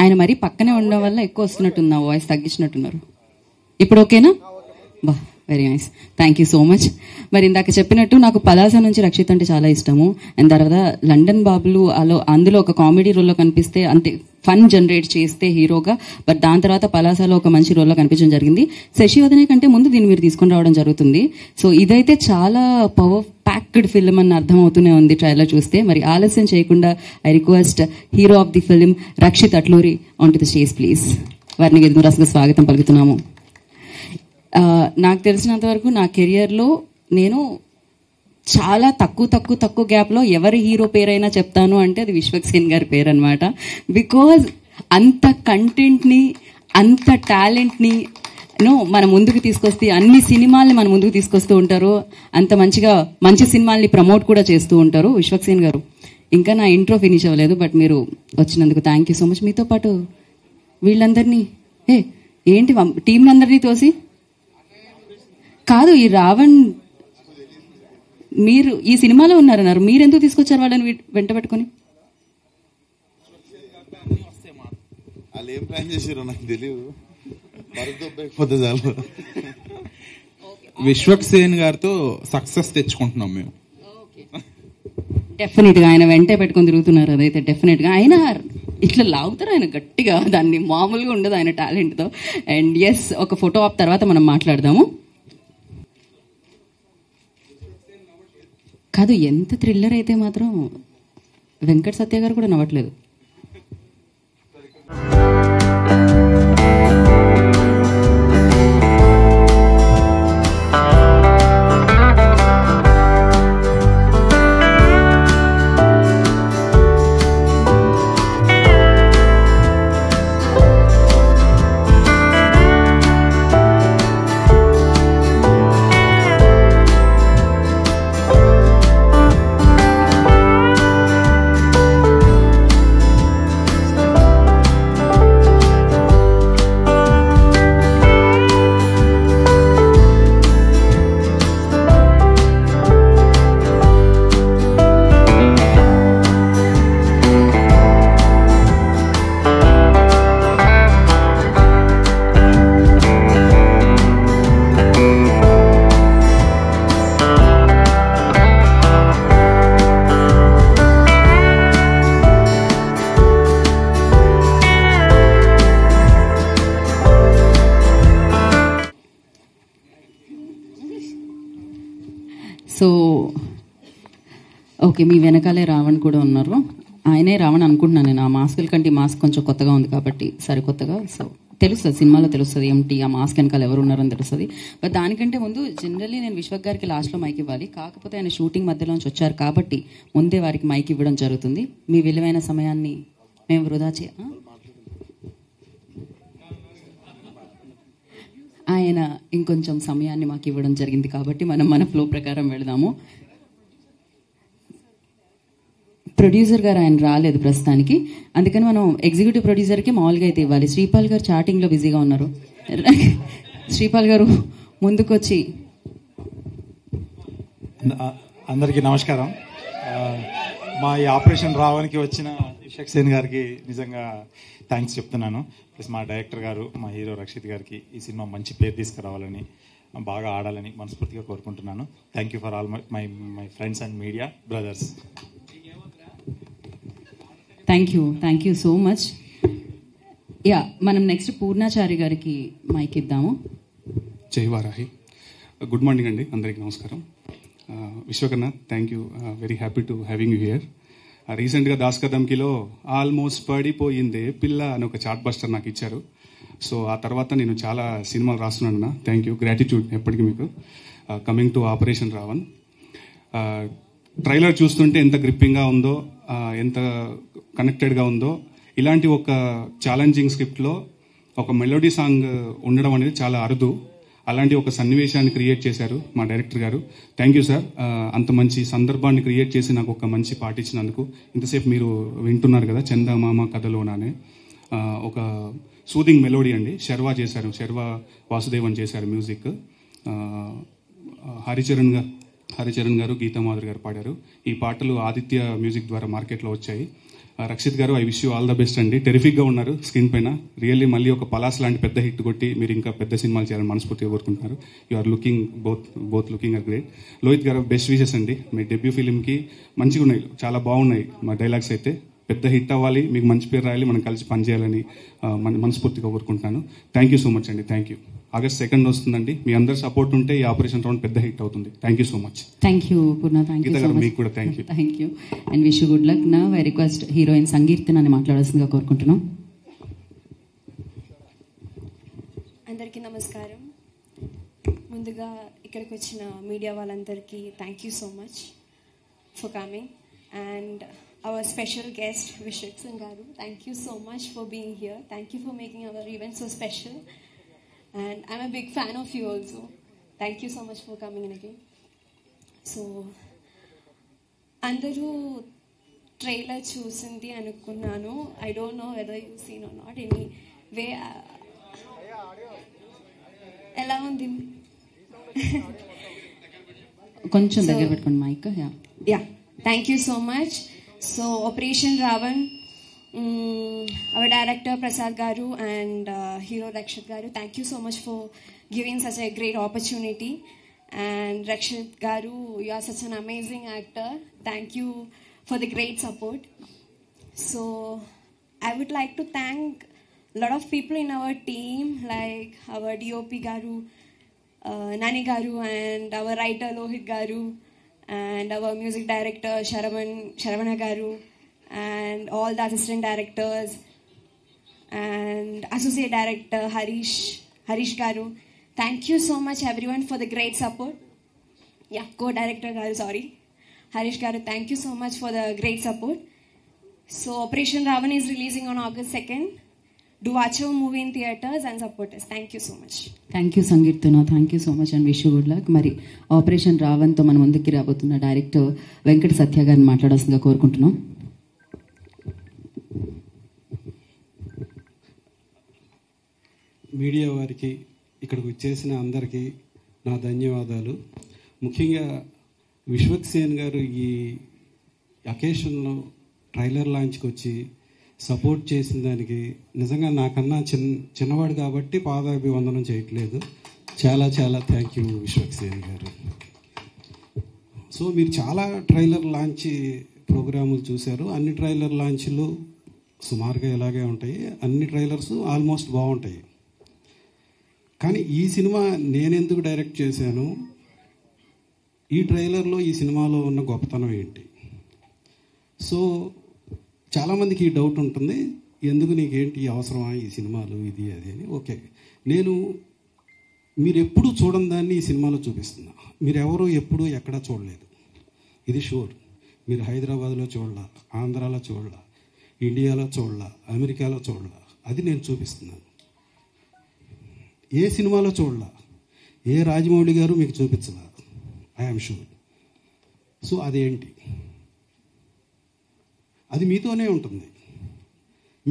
ఆయన మరీ పక్కనే ఉండడం వల్ల ఎక్కువ వస్తున్నట్టుంది, నా వాయిస్ తగ్గించినట్టున్నారు. ఇప్పుడు ఓకేనా? బా, very nice, thank you so much. మరి ఇందాక చెప్పినట్టు నాకు పలాస నుంచి రక్షిత్ అంటే చాలా ఇష్టము. అండ్ తర్వాత లండన్ బాబులు అందులో ఒక కామెడీ రోల్లో కనిపిస్తే అంతే ఫన్ జనరేట్ చేస్తే హీరోగా, బట్ దాని తర్వాత పలాసలో ఒక మంచి రోల్లో కనిపించడం జరిగింది. శశివదనే కంటే ముందు దీన్ని మీరు తీసుకొని రావడం జరుగుతుంది. సో ఇదైతే చాలా పవర్ ప్యాక్డ్ ఫిల్మ్ అని అర్థం అవుతూనే ఉంది ట్రైలర్ చూస్తే. మరి ఆలస్యం చేయకుండా I request hero of the film Rakshit Atluri on to the stage please. వారిని గెలుపురాసంగా స్వాగతం పలుకుతున్నాము. నాకు తెలిసినంత వరకు నా కెరియర్లో నేను చాలా తక్కువ గ్యాప్లో ఎవరి హీరో పేరైనా చెప్తాను అంటే అది విశ్వక్సేన్ గారి పేరు అనమాట. బికాజ్ అంత కంటెంట్ని, అంత టాలెంట్ని మన ముందుకు తీసుకొస్తే, అన్ని సినిమాల్ని మన ముందుకు తీసుకొస్తూ ఉంటారు, అంత మంచి సినిమాల్ని ప్రమోట్ కూడా చేస్తూ ఉంటారు విశ్వక్సేన్ గారు. ఇంకా నా ఇంట్రో ఫినిష్ అవ్వలేదు, బట్ మీరు వచ్చినందుకు థ్యాంక్ యూ సో మచ్. మీతో పాటు వీళ్ళందరినీ ఏంటి టీం అందరినీ తోసి కాదు, ఈ రావణ్ మీరు ఈ సినిమాలో ఉన్నారన్నారు, మీరెందుకు తీసుకొచ్చారు వాళ్ళని వెంట పెట్టుకుని? విశ్వక్సేన్ గారితో సక్సెస్ తెచ్చుకుంటున్నాం మేము. డెఫినెట్ గా ఆయన వెంటే పెట్టుకుని తిరుగుతున్నారు. అదైతే డెఫినెట్ గా ఆయన ఇట్లా లాగుతారు ఆయన గట్టిగా, దాన్ని మామూలుగా ఉండదు ఆయన టాలెంట్ తో. అండ్ ఎస్, ఒక ఫోటో ఆప్ తర్వాత మనం మాట్లాడదాము. కాదు, ఎంత థ్రిల్లర్ అయితే మాత్రం వెంకట సత్య గారు కూడా నవ్వట్లేదు. సో ఓకే, మీ వెనకాలే రావణ్ కూడా ఉన్నారు. ఆయనే రావణ్ అనుకుంటున్నాను నేను. ఆ మాస్కుల కంటే మాస్క్ కొంచెం కొత్తగా ఉంది కాబట్టి సరికొత్తగా. సో తెలుస్తుంది, సినిమాలో తెలుస్తుంది ఏమిటి ఆ మాస్క్ వెనకాల ఎవరు ఉన్నారని తెలుస్తుంది. బట్ దానికంటే ముందు జనరల్లీ నేను విశ్వక్ గారికి లాస్ట్లో మైక్ ఇవ్వాలి. కాకపోతే ఆయన షూటింగ్ మధ్యలోంచి వచ్చారు కాబట్టి ముందే వారికి మైక్ ఇవ్వడం జరుగుతుంది. మీ విలువైన సమయాన్ని మేము వృధా ఆయన ఇంకొంచెం సమయాన్ని మాకు ఇవ్వడం జరిగింది కాబట్టి మనం మన ఫ్లో ప్రకారం వెళదాము. ప్రొడ్యూసర్ గారు ఆయన రాలేదు ప్రస్తుతానికి, అందుకని మనం ఎగ్జిక్యూటివ్ ప్రొడ్యూసర్కి మామూలుగా అయితే ఇవ్వాలి. శ్రీపాల్ గారు చాటింగ్లో బిజీగా ఉన్నారు. శ్రీపాల్ గారు ముందుకొచ్చి. అందరికీ నమస్కారం. మా ఈ ఆపరేషన్ రావడానికి వచ్చిన విశ్వక్సేన్ గారికి నిజంగా థ్యాంక్స్ చెప్తున్నాను. ప్లస్ మా డైరెక్టర్ గారు, మా హీరో రక్షిత్ గారికి ఈ సినిమా మంచి పేరు తీసుకురావాలని, బాగా ఆడాలని మనస్ఫూర్తిగా కోరుకుంటున్నాను. Thank you for all my friends and media brothers. Thank you so much. Yeah, మనం నెక్స్ట్ పూర్ణాచారి గారికి మైక్ ఇద్దాము. జై వారాహి. గుడ్ మార్నింగ్ అండి, అందరికీ నమస్కారం. Vishwakarna, thank you, very happy to having you here. రీసెంట్గా దాస్ కా ధమ్కీలో ఆల్మోస్ట్ పడిపోయిందే పిల్ల అని ఒక చార్ట్ బస్టర్ నాకు ఇచ్చారు. సో ఆ తర్వాత నేను చాలా సినిమాలు రాస్తున్నాను అన్న. థ్యాంక్ యూ, గ్రాటిట్యూడ్ ఎప్పటికీ మీకు. Coming to Operation Raavan, trailer చూస్తుంటే ఎంత గ్రిప్పింగ్గా ఉందో, ఎంత కనెక్టెడ్గా ఉందో. ఇలాంటి ఒక ఛాలెంజింగ్ స్క్రిప్ట్లో ఒక మెలోడీ సాంగ్ ఉండడం అనేది చాలా అరుదు. అలాంటి ఒక సన్నివేశాన్ని క్రియేట్ చేశారు మా డైరెక్టర్ గారు. Thank you sir. అంత మంచి సందర్భాన్ని క్రియేట్ చేసి నాకు ఒక మంచి పాట ఇచ్చినందుకు. ఇంతసేపు మీరు వింటున్నారు కదా చందమామ కథలోనానే, ఒక సూదింగ్ మెలోడీ అండి. శర్వా చేశారు, శర్వా వాసుదేవన్ చేశారు మ్యూజిక్. హరిచరణ్ గారు, గీతామాధురి గారు పాడారు. ఈ పాటలు ఆదిత్య మ్యూజిక్ ద్వారా మార్కెట్లో వచ్చాయి. రక్షిత్ గారు, I wish you all the best అండి. టెరిఫిక్గా ఉన్నారు స్క్రీన్ పైన. రియల్లీ మళ్ళీ ఒక పలాస్ లాంటి పెద్ద హిట్ కొట్టి మీరు ఇంకా పెద్ద సినిమాలు చేయాలని మనస్ఫూర్తిగా కోరుకుంటున్నారు. You are looking both looking are great. Lohith garu, best wishes అండి. మీ డెబ్యూ ఫిలింకి మంచిగా ఉన్నాయి, చాలా బాగున్నాయి మా డైలాగ్స్ అయితే. పెద్ద హిట్ అవ్వాలి, మీకు మంచి పేరు రాయాలి, మనం కలిసి పనిచేయాలని మనస్ఫూర్తిగా కోరుకుంటున్నాను. థ్యాంక్ యూ సో మచ్ అండి. Thank you. August 2 వస్తుందండి. మీ అందరి సపోర్ట్ ఉంటే ఈ ఆపరేషన్ రౌండ్ పెద్ద హిట్ అవుతుంది. Thank you so much. Thank you Purna. Thank you so much. మీకు కూడా thank you. Thank you and wish you good luck. నా ఐ రిక్వెస్ట్ హీరోయిన్ సంగీతని మాట్లాడాల్సిందిగా కోరుకుంటున్నాం. అందరికీ నమస్కారం. ముందుగా ఇక్కడికి వచ్చిన మీడియా వాళ్ళందరికీ thank you so much for coming. And our special guest Vishwak Sen garu, thank you so much for being here. Thank you for making our event so special, and I'm a big fan of you also. Thank you so much for coming in again. So andaru trailer chusindi anukunnanu. I don't know whether you've seen or not. Anyway, ela undi కొంచెం దగ్గర పెట్టుకోండి mic. Yeah, thank you so much. So Operation Ravan, our director Prasad Garu and hero Rakshit Garu, thank you so much for giving such a great opportunity. And Rakshit Garu, you are such an amazing actor. Thank you for the great support. So I would like to thank a lot of people in our team, like our DOP Garu, Nani Garu, and our writer Lohit Garu, and our music director Sharavana Garu, and all the assistant directors and associate director Harish Garu. Thank you so much everyone for the great support. Yeah, co-director Garu, sorry. Harish Garu, thank you so much for the great support. So Operation Ravan is releasing on August 2nd. Do watch our movie in theaters and support us. Thank you so much. Thank you Sangeethana. Thank you so much and wish you good luck. మరి operation రావణ్తో మన ముందుకి రాబోతున్న director Venkata Satya గారిని మాట్లాడాల్సిందిగా కోరుకుంటున్నాం. Media వారికి, ఇక్కడికి వచ్చేసిన అందరికీ నా ధన్యవాదాలు. ముఖ్యంగా విశ్వక్ సేన్ గారు ఈ అకేషన్లో ట్రైలర్ లాంచ్కి వచ్చి సపోర్ట్ చేసిన దానికి నిజంగా నాకన్నా చిన్నవాడు కాబట్టి పాదాభివందనం చేయట్లేదు. చాలా చాలా థ్యాంక్ యూ విశ్వక్ సేన్ గారు. సో మీరు చాలా ట్రైలర్ లాంచ్ ప్రోగ్రాములు చూశారు. అన్ని ట్రైలర్ లాంచ్లు సుమారుగా ఇలాగే ఉంటాయి. అన్ని ట్రైలర్స్ ఆల్మోస్ట్ బాగుంటాయి. కానీ ఈ సినిమా నేనెందుకు డైరెక్ట్ చేశాను, ఈ ట్రైలర్లో ఈ సినిమాలో ఉన్న గొప్పతనం ఏంటి? సో చాలామందికి ఈ డౌట్ ఉంటుంది, ఎందుకు నీకేంటి అవసరమా ఈ సినిమాలు ఇది అది అని. ఓకే, నేను మీరు ఎప్పుడు చూడని దాన్ని ఈ సినిమాలో చూపిస్తున్నా. మీరెవరూ ఎప్పుడూ ఎక్కడా చూడలేదు, ఇది షూర్. మీరు హైదరాబాద్లో చూడలా, ఆంధ్రాలో చూడలా, ఇండియాలో చూడలా, అమెరికాలో చూడలా. అది నేను చూపిస్తున్నాను. ఏ సినిమాలో చూడలా, ఏ రాజమౌళి గారు మీకు చూపించలా, ఐఎమ్ షూర్. సో అదేంటి? అది మీతోనే ఉంటుంది,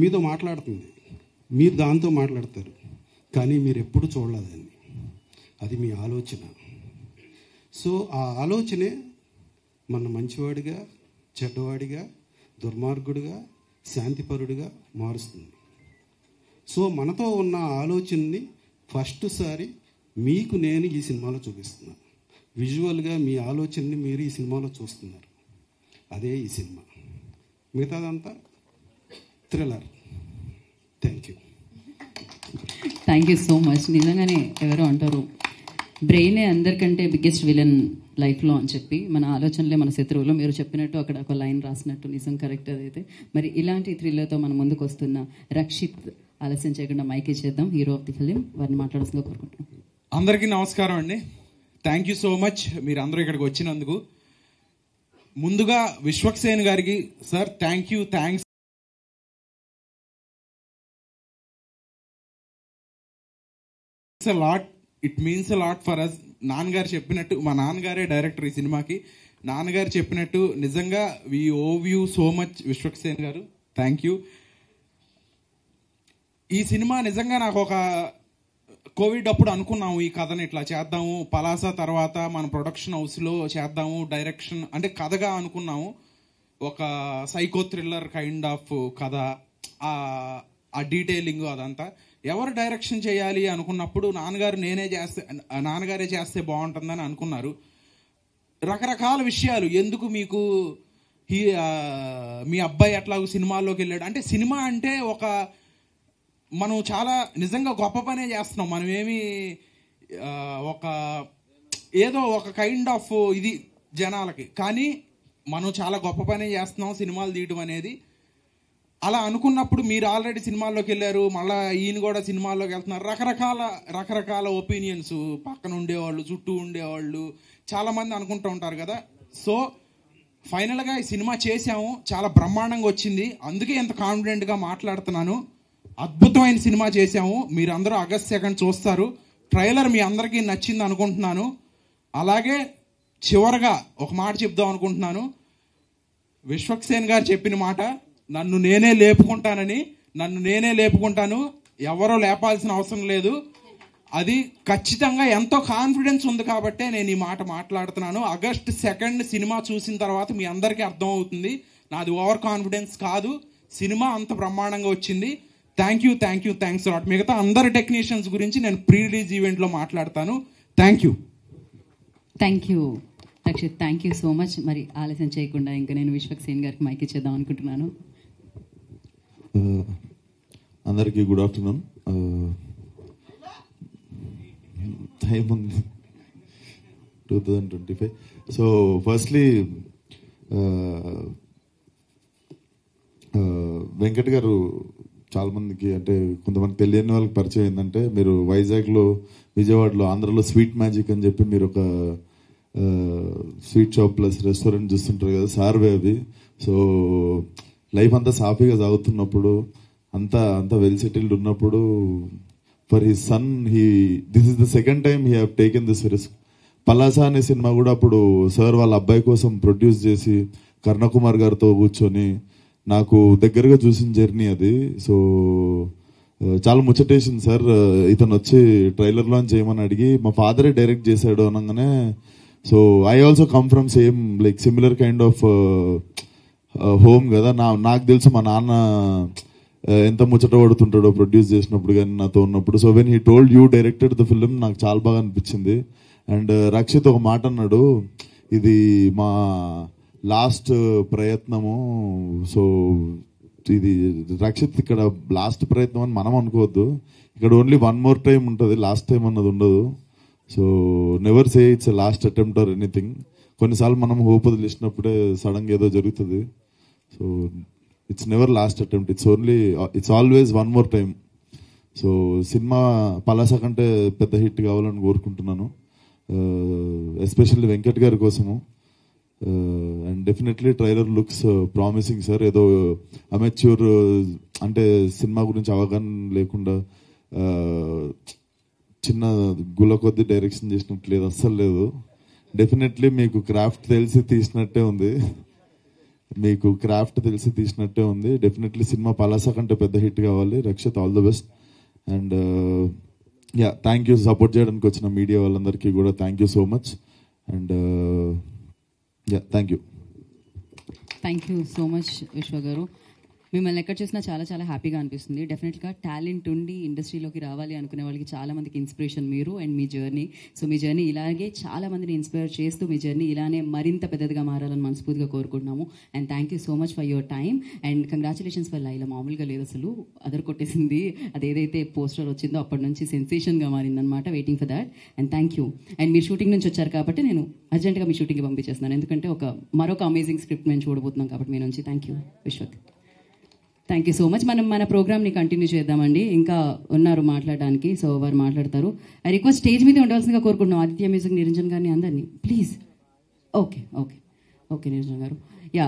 మీతో మాట్లాడుతుంది, మీరు దాంతో మాట్లాడతారు. కానీ మీరు ఎప్పుడు చూడలేదండి. అది మీ ఆలోచన. సో ఆ ఆలోచనే మన మంచివాడిగా, చెడ్డవాడిగా, దుర్మార్గుడిగా, శాంతిపరుడిగా మారుస్తుంది. సో మనతో ఉన్న ఆలోచనని ఫస్ట్ సారి మీకు నేను ఈ సినిమాలో చూపిస్తున్నాను. విజువల్గా మీ ఆలోచనని మీరు ఈ సినిమాలో చూస్తున్నారు. అదే ఈ సినిమా. మిగతాదంతా thriller. Thank you. Thank you so much. నిజంగానే ఎవరో అంటారు బ్రెయినే అందరికంటే బిగ్గెస్ట్ విలన్ లైఫ్లో అని చెప్పి, మన ఆలోచనలే మన శత్రువులు. మీరు చెప్పినట్టు అక్కడ ఒక లైన్ రాసినట్టు నిజం కరెక్ట్ అదైతే. మరి ఇలాంటి థ్రిల్లర్తో మన ముందుకు వస్తున్న రక్షిత్, ఆలస్యం చేయకుండా మైక్ ఇచ్చేద్దాం. హీరో ఆఫ్ ది ఫిలిం, వారిని మాట్లాడాల్సిందిగా కోరుకుంటున్నాం. అందరికీ నమస్కారం అండి. థ్యాంక్ యూ సో మచ్ మీరు అందరూ ఇక్కడికి వచ్చినందుకు. ముందుగా విశ్వక్ సేన్ గారికి sir thank you, thanks. Lot, it means lot for us. నాన్నగారు చెప్పినట్టు, మా నాన్నగారే డైరెక్టర్ ఈ సినిమాకి. నాన్నగారు చెప్పినట్టు నిజంగా we owe you so much Vishwak Sen garu. Thank you. ఈ సినిమా నిజంగా నాకు ఒక కోవిడ్ అప్పుడు అనుకున్నాము ఈ కథని ఇట్లా చేద్దాము, పలాస తర్వాత మన ప్రొడక్షన్ హౌస్లో చేద్దాము, డైరెక్షన్ అంటే కథగా అనుకున్నాము. ఒక సైకో థ్రిల్లర్ కైండ్ ఆఫ్ కథ, ఆ డీటెయిలింగ్ అదంతా ఎవరు డైరెక్షన్ చేయాలి అనుకున్నప్పుడు నాన్నగారే చేస్తే బాగుంటుందని అనుకున్నారు. రకరకాల విషయాలు ఎందుకు మీకు మీ అబ్బాయి ఎట్లాగో సినిమాల్లోకి వెళ్ళాడు అంటే, సినిమా అంటే మనం చాలా నిజంగా గొప్ప పనే చేస్తున్నాం. మనం ఏమి ఏదో ఒక కైండ్ ఆఫ్ ఇది జనాలకి, కానీ మనం చాలా గొప్ప పనే చేస్తున్నాం సినిమాలు తీయడం అనేది. అలా అనుకున్నప్పుడు మీరు ఆల్రెడీ సినిమాల్లోకి వెళ్ళారు, మళ్ళీ ఈయన కూడా సినిమాల్లోకి వెళ్తున్నారు. రకరకాల ఒపీనియన్స్, పక్కన ఉండేవాళ్ళు, చుట్టూ ఉండేవాళ్ళు చాలా మంది అనుకుంటూ ఉంటారు కదా. సో ఫైనల్గా ఈ సినిమా చేశాము, చాలా బ్రహ్మాండంగా వచ్చింది. అందుకే ఎంత కాన్ఫిడెంట్గా మాట్లాడుతున్నాను. అద్భుతమైన సినిమా చేశాము. మీరందరూ ఆగస్ట్ 2 చూస్తారు. ట్రైలర్ మీ అందరికీ నచ్చింది అనుకుంటున్నాను. అలాగే చివరగా ఒక మాట చెప్దాం అనుకుంటున్నాను. విశ్వక్సేన్ గారు చెప్పిన మాట, నన్ను నేనే లేపుకుంటాను, ఎవరో లేపాల్సిన అవసరం లేదు. అది ఖచ్చితంగా ఎంతో కాన్ఫిడెన్స్ ఉంది కాబట్టే నేను ఈ మాట మాట్లాడుతున్నాను. ఆగస్ట్ 2 సినిమా చూసిన తర్వాత మీ అందరికీ అర్థం అవుతుంది. నాది ఓవర్ కాన్ఫిడెన్స్ కాదు, సినిమా అంత బ్రహ్మాండంగా వచ్చింది. Thanks lot. మిగతా అందరి టెక్నీషియన్స్ గురించి నేను ప్రీ రిలీజ్ ఈవెంట్లో మాట్లాడతాను. Thank you Rakshit, thank you so much. మరి ఆలస్యం చేయకుండా ఇంకా నేను విశ్వక్సేన్ గారికి మైక్ ఇచ్చేద్దాం అనుకుంటున్నాను. అందరికీ గుడ్ ఆఫ్టర్నూన్. టైం ఉంది 2025. సో ఫస్ట్లీ వెంకట్ గారు చాలా మందికి అంటే కొంతమంది తెలియని వాళ్ళకి పరిచయం ఏంటంటే, మీరు వైజాగ్లో, విజయవాడలో, ఆంధ్రలో స్వీట్ మ్యాజిక్ అని చెప్పి మీరు ఒక స్వీట్ షాప్ ప్లస్ రెస్టారెంట్ చూస్తుంటారు కదా, సార్వే అది. సో లైఫ్ అంతా సాఫీగా సాగుతున్నప్పుడు, అంతా వెల్ సెటిల్డ్ ఉన్నప్పుడు, for his son this is the second time he have taken this risk. Palasa అనే సినిమా కూడా అప్పుడు సార్ వాళ్ళ అబ్బాయి కోసం ప్రొడ్యూస్ చేసి కర్ణకుమార్ గారితో కూర్చొని నాకు దగ్గరగా చూసిన జర్నీ అది. సో చాలా ముచ్చటేసింది సార్. ఇతను వచ్చి ట్రైలర్ లాంచ్ చేయమని అడిగి మా ఫాదరే డైరెక్ట్ చేశాడు అనగానే, so I also come from same like similar kind of home కదా. నాకు తెలుసు మా నాన్న ఎంత ముచ్చట పడుతుంటాడో ప్రొడ్యూస్ చేసినప్పుడు కానీ నాతో ఉన్నప్పుడు. So when he told you directed the film, నాకు చాలా బాగా అనిపించింది. అండ్ రక్షిత్ ఒక మాట అన్నాడు, ఇది మా లాస్ట్ ప్రయత్నము. సో ఇది రక్షిత్ ఇక్కడ లాస్ట్ ప్రయత్నం అని మనం అనుకోవద్దు. ఇక్కడ ఓన్లీ వన్ మోర్ టైం ఉంటుంది, లాస్ట్ టైం అన్నది ఉండదు. So never say it's last attempt or anything. కొన్నిసార్లు మనం హోప్ వదిలేసినప్పుడే సడన్గా ఏదో జరుగుతుంది. So it's never lost attempt, it's always one more time. So cinema Palasa కంటే పెద్ద హిట్ కావాలని కోరుకుంటున్నాను, ఎస్పెషల్లీ వెంకట్ గారి కోసము. And definitely trailer looks promising sir. ఏదో అమెచ్యూర్ అంటే సినిమా గురించి అవగాహన లేకుండా చిన్న గుల కొద్ది డైరెక్షన్ చేసినట్టు లేదు, అస్సలు లేదు. డెఫినెట్లీ మీకు క్రాఫ్ట్ తెలిసి తీసినట్టే ఉంది. డెఫినెట్లీ సినిమా పలాస కంటే పెద్ద హిట్ కావాలి. Rakshit, all the best. And yeah, thank you support చేయడానికి వచ్చిన మీడియా వాళ్ళందరికీ కూడా thank you so much. And yeah, thank you so much Vishwa garu. మిమ్మల్ని ఎక్కడ చూసినా చాలా చాలా హ్యాపీగా అనిపిస్తుంది. డెఫినెట్గా టాలెంట్ ఉండి ఇండస్ట్రీలోకి రావాలి అనుకునే వాళ్ళకి చాలా మందికి ఇన్స్పిరేషన్ మీరు and me journey. So me journey ఇలాగే చాలా మందిని ఇన్స్పైర్ చేస్తూ మీ జర్నీ ఇలానే మరింత పెద్దదిగా మారాలని మనస్ఫూర్తిగా కోరుకుంటున్నాము. And thank you so much for your time and congratulations for Laila. మామూలుగా లేదు అసలు, అదర్ కొట్టేసింది. అదేదైతే పోస్టర్ వచ్చిందో అప్పటి నుంచి సెన్సేషన్గా మారిందనమాట. Waiting for that. And thank you. And మీరు షూటింగ్ నుంచి వచ్చారు కాబట్టి నేను అర్జెంట్గా మీ షూటింగ్కి పంపించేస్తున్నాను, ఎందుకంటే మరొక అమేజింగ్ స్క్రిప్ట్ మేము చూడబోతున్నాం కాబట్టి మీ నుంచి. Thank you Vishwak. Thank you so much. మనం మన ప్రోగ్రామ్ని కంటిన్యూ చేద్దామండి. ఇంకా ఉన్నారు మాట్లాడడానికి, సో వారు మాట్లాడతారు. ఐ రిక్వెస్ట్ స్టేజ్ మీద ఉండవలసిందిగా కోరుకుంటున్నాం ఆదిత్య మ్యూజిక్ నిరంజన్ గారిని అందరినీ ప్లీజ్. ఓకే నిరంజన్ గారు. యా,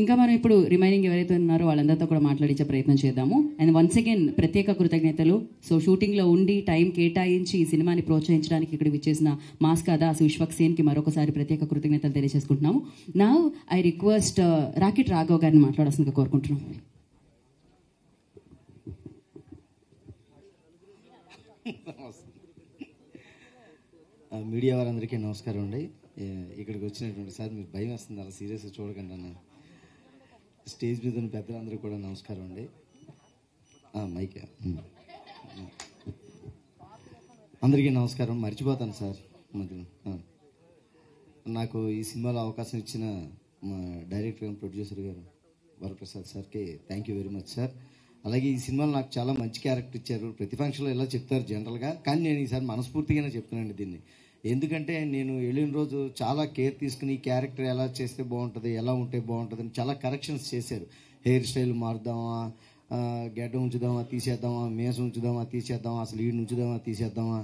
ఇంకా మనం ఇప్పుడు రిమైనింగ్ ఎవరైతే ఉన్నారో వాళ్ళందరితో కూడా మాట్లాడించే ప్రయత్నం చేద్దాము. అండ్ వన్స్ అగైన్ ప్రత్యేక కృతజ్ఞతలు. సో షూటింగ్లో ఉండి టైం కేటాయించి ఈ సినిమాని ప్రోత్సహించడానికి ఇక్కడికి విచ్చేసిన మాస్కా దాస్ విశ్వక్సేన్కి మరొకసారి ప్రత్యేక కృతజ్ఞతలు తెలియజేసుకుంటున్నాము. నా ఐ రిక్వెస్ట్ రాకెట్ రాఘవ్ గారిని మాట్లాడాల్సిందిగా కోరుకుంటున్నాం. మీడియా వారందరికీ నమస్కారం అండి. ఇక్కడికి వచ్చినటువంటి సార్ మీరు భయం వేస్తుంది, అలా సీరియస్గా చూడకండి అన్న. స్టేజ్ మీద ఉన్న పెద్దలందరూ కూడా నమస్కారం అండి. మైక్ అందరికీ నమస్కారం. మర్చిపోతాను సార్ మధ్యలో. నాకు ఈ సినిమాలో అవకాశం ఇచ్చిన మా డైరెక్టర్ అండ్ ప్రొడ్యూసర్ గారు వరప్రసాద్ సార్కి thank you very much sir. అలాగే ఈ సినిమాలో నాకు చాలా మంచి క్యారెక్టర్ ఇచ్చారు. ప్రతి ఫంక్షన్లో ఇలా చెప్తారు జనరల్గా, కానీ నేను ఈసారి మనస్ఫూర్తిగానే చెప్తున్నానండి దీన్ని. ఎందుకంటే నేను వెళ్ళిన రోజు చాలా కేర్ తీసుకుని ఈ క్యారెక్టర్ ఎలా చేస్తే బాగుంటుంది, ఎలా ఉంటే బాగుంటుంది అని చాలా కరెక్షన్స్ చేశారు. హెయిర్ స్టైల్ మారుద్దామా, గడ్డ ఉంచుదామా తీసేద్దామా, మేసం ఉంచుదామా తీసేద్దామా, అసలు ఈడు ఉంచుదామా తీసేద్దామా,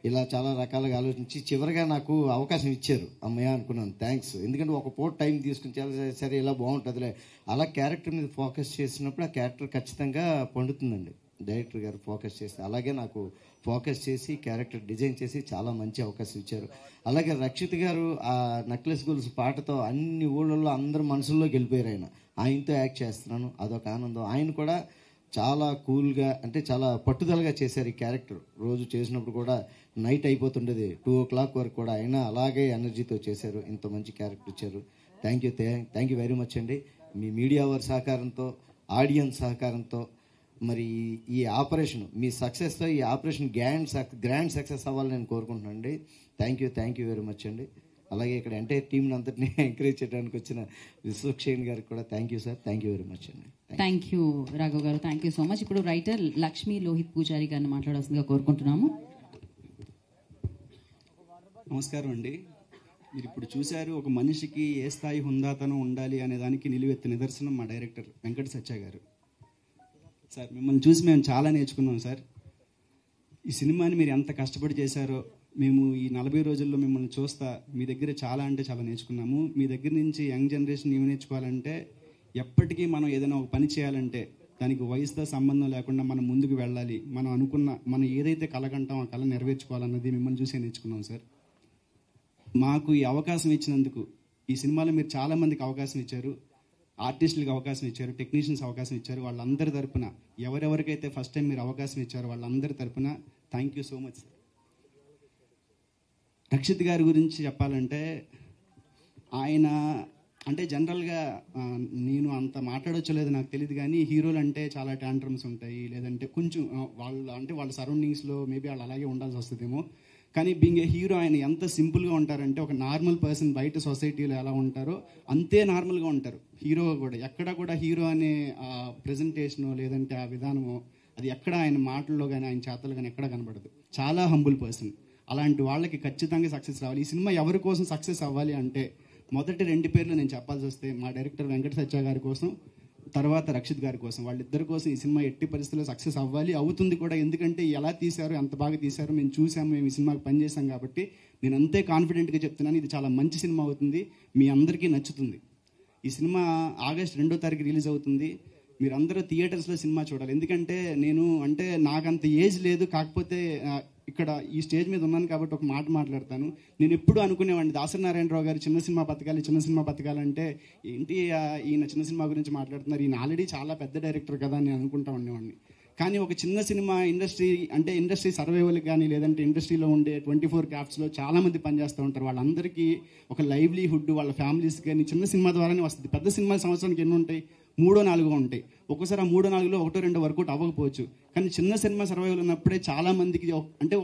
ఇలా చాలా రకాలుగా ఆలోచించి చివరిగా నాకు అవకాశం ఇచ్చారు. అమ్మయ్య అనుకున్నాను, థ్యాంక్స్. ఎందుకంటే ఒక పూట టైం తీసుకుని చాలా సరే ఇలా బాగుంటుందిలే అలా క్యారెక్టర్ మీద ఫోకస్ చేసినప్పుడు ఆ క్యారెక్టర్ ఖచ్చితంగా పండుతుందండి. డైరెక్టర్ గారు ఫోకస్ చేస్తే అలాగే నాకు ఫోకస్ చేసి క్యారెక్టర్ డిజైన్ చేసి చాలా మంచి అవకాశం ఇచ్చారు. అలాగే రక్షిత్ గారు ఆ నెక్లెస్ గొలుసు పాటతో అన్ని ఊళ్ళల్లో అందరు మనసుల్లోకి వెళ్ళిపోయారు. ఆయనతో యాక్ట్ చేస్తున్నాను, అదొక ఆనందం. ఆయన కూడా చాలా కూల్గా అంటే చాలా పట్టుదలగా చేశారు ఈ క్యారెక్టర్. రోజు చేసినప్పుడు కూడా నైట్ అయిపోతుండేది 2 o'clock వరకు కూడా ఆయన అలాగే ఎనర్జీతో చేశారు. ఇంత మంచి క్యారెక్టర్ ఇచ్చారు. థ్యాంక్ యూ వెరీ మచ్ అండి. మీ మీడియా వారి సహకారంతో, ఆడియన్స్ సహకారంతో మరి ఈ ఆపరేషన్ మీ సక్సెస్తో ఈ ఆపరేషన్ గ్రాండ్ సక్సెస్ అవ్వాలని నేను కోరుకుంటున్నాను అండి. థ్యాంక్ యూ వెరీ మచ్ అండి. అలాగే ఇక్కడ ఎంటైర్ టీంని అంతటినీ ఎంకరేజ్ చేయడానికి వచ్చిన విశ్వక్షేణ్ గారికి కూడా thank you sir. Thank you very much అండి. థ్యాంక్ యూ రాఘవ్ గారు, థ్యాంక్ యూ సో మచ్. ఇప్పుడు రైటర్ లక్ష్మీ లోహిత్ పూజారి గారిని మాట్లాడాల్సిందిగా కోరుకుంటున్నాము. నమస్కారం అండి. మీరు ఇప్పుడు చూశారు, ఒక మనిషికి ఏ స్థాయి హుందాతనం ఉండాలి అనే దానికి నిలువెత్తి నిదర్శనం మా డైరెక్టర్ వెంకట సత్య గారు. సార్ మిమ్మల్ని చూసి మేము చాలా నేర్చుకున్నాం సార్. ఈ సినిమాని మీరు ఎంత కష్టపడి చేశారో మేము ఈ 40 రోజుల్లో మిమ్మల్ని చూస్తా మీ దగ్గర చాలా అంటే చాలా నేర్చుకున్నాము. మీ దగ్గర నుంచి యంగ్ జనరేషన్ ఏమి నేర్చుకోవాలంటే, ఎప్పటికీ మనం ఏదైనా ఒక పని చేయాలంటే దానికి వయసుతో సంబంధం లేకుండా మనం ముందుకు వెళ్ళాలి. మనం ఏదైతే కలగంటాం ఆ కళ నెరవేర్చుకోవాలన్నది మిమ్మల్ని చూసే నేర్చుకున్నాం సార్. మాకు ఈ అవకాశం ఇచ్చినందుకు, ఈ సినిమాలో మీరు చాలామందికి అవకాశం ఇచ్చారు, ఆర్టిస్టులకు అవకాశం ఇచ్చారు, టెక్నీషియన్స్ అవకాశం ఇచ్చారు. వాళ్ళందరి తరపున ఎవరెవరికైతే ఫస్ట్ టైం మీరు అవకాశం ఇచ్చారో వాళ్ళందరి తరపున thank you so much sir. Rakshit garu గురించి చెప్పాలంటే, ఆయన అంటే జనరల్గా నేను అంత మాట్లాడొచ్చలేదు నాకు తెలియదు, కానీ హీరోలు అంటే చాలా ట్యాంట్రమ్స్ ఉంటాయి, లేదంటే కొంచెం వాళ్ళ సరౌండింగ్స్లో మేబీ వాళ్ళు అలాగే ఉండాల్సి వస్తుందేమో. కానీ బీయింగ్ ఏ హీరో ఆయన ఎంత సింపుల్గా ఉంటారంటే, ఒక నార్మల్ పర్సన్ బయట సొసైటీలో ఎలా ఉంటారో అంతే నార్మల్గా ఉంటారు హీరో కూడా. ఎక్కడ కూడా హీరో అనే ప్రెజెంటేషనో లేదంటే ఆ విధానమో అది ఎక్కడ ఆయన మాటల్లో కానీ ఆయన చేతలు కానీ ఎక్కడ కనబడదు. చాలా హంబుల్ పర్సన్. అలాంటి వాళ్ళకి ఖచ్చితంగా సక్సెస్ రావాలి. ఈ సినిమా ఎవరి కోసం సక్సెస్ అవ్వాలి అంటే, మొదటి 2 పేర్లు నేను చెప్పాల్సి వస్తే మా డైరెక్టర్ వెంకట సత్య గారి కోసం, తర్వాత రక్షిత్ గారి కోసం. వాళ్ళిద్దరి కోసం ఈ సినిమా ఎట్టి పరిస్థితుల్లో సక్సెస్ అవ్వాలి, అవుతుంది కూడా. ఎందుకంటే ఎలా తీశారో, ఎంత బాగా తీశారో మేము చూసాము, మేము ఈ సినిమాకి పనిచేసాం కాబట్టి నేను అంతే కాన్ఫిడెంట్గా చెప్తున్నాను, ఇది చాలా మంచి సినిమా అవుతుంది, మీ అందరికీ నచ్చుతుంది. ఈ సినిమా ఆగస్ట్ 2వ తారీఖు రిలీజ్ అవుతుంది. మీరందరూ థియేటర్స్లో సినిమా చూడాలి. ఎందుకంటే నాకంత ఏజ్ లేదు, కాకపోతే ఇక్కడ ఈ స్టేజ్ మీద ఉన్నాను కాబట్టి ఒక మాట మాట్లాడతాను. నేను ఎప్పుడు అనుకునేవాడిని, దాసనారాయణరావు గారు చిన్న సినిమా బతకాలంటే ఏంటి ఈయన చిన్న సినిమా గురించి మాట్లాడుతున్నారు, ఈయన ఆల్రెడీ చాలా పెద్ద డైరెక్టర్ కదా అని అనుకుంటా ఉండేవాడిని. కానీ ఒక చిన్న సినిమా ఇండస్ట్రీ సర్వైవల్ కానీ లేదంటే ఇండస్ట్రీలో ఉండే 24 క్రాఫ్ట్స్లో చాలామంది పనిచేస్తూ ఉంటారు. వాళ్ళందరికీ ఒక లైవ్లీహుడ్, వాళ్ళ ఫ్యామిలీస్ కానీ చిన్న సినిమా ద్వారానే వస్తుంది. పెద్ద సినిమా సంవత్సరానికి ఎన్ని ఉంటాయి, 3-4 ఉంటాయి. ఒక్కోసారి ఆ 3-4లో 1-2 వర్కౌట్ అవ్వకపోవచ్చు. కానీ చిన్న సినిమా సర్వైవల్ ఉన్నప్పుడే చాలా మందికి అంటే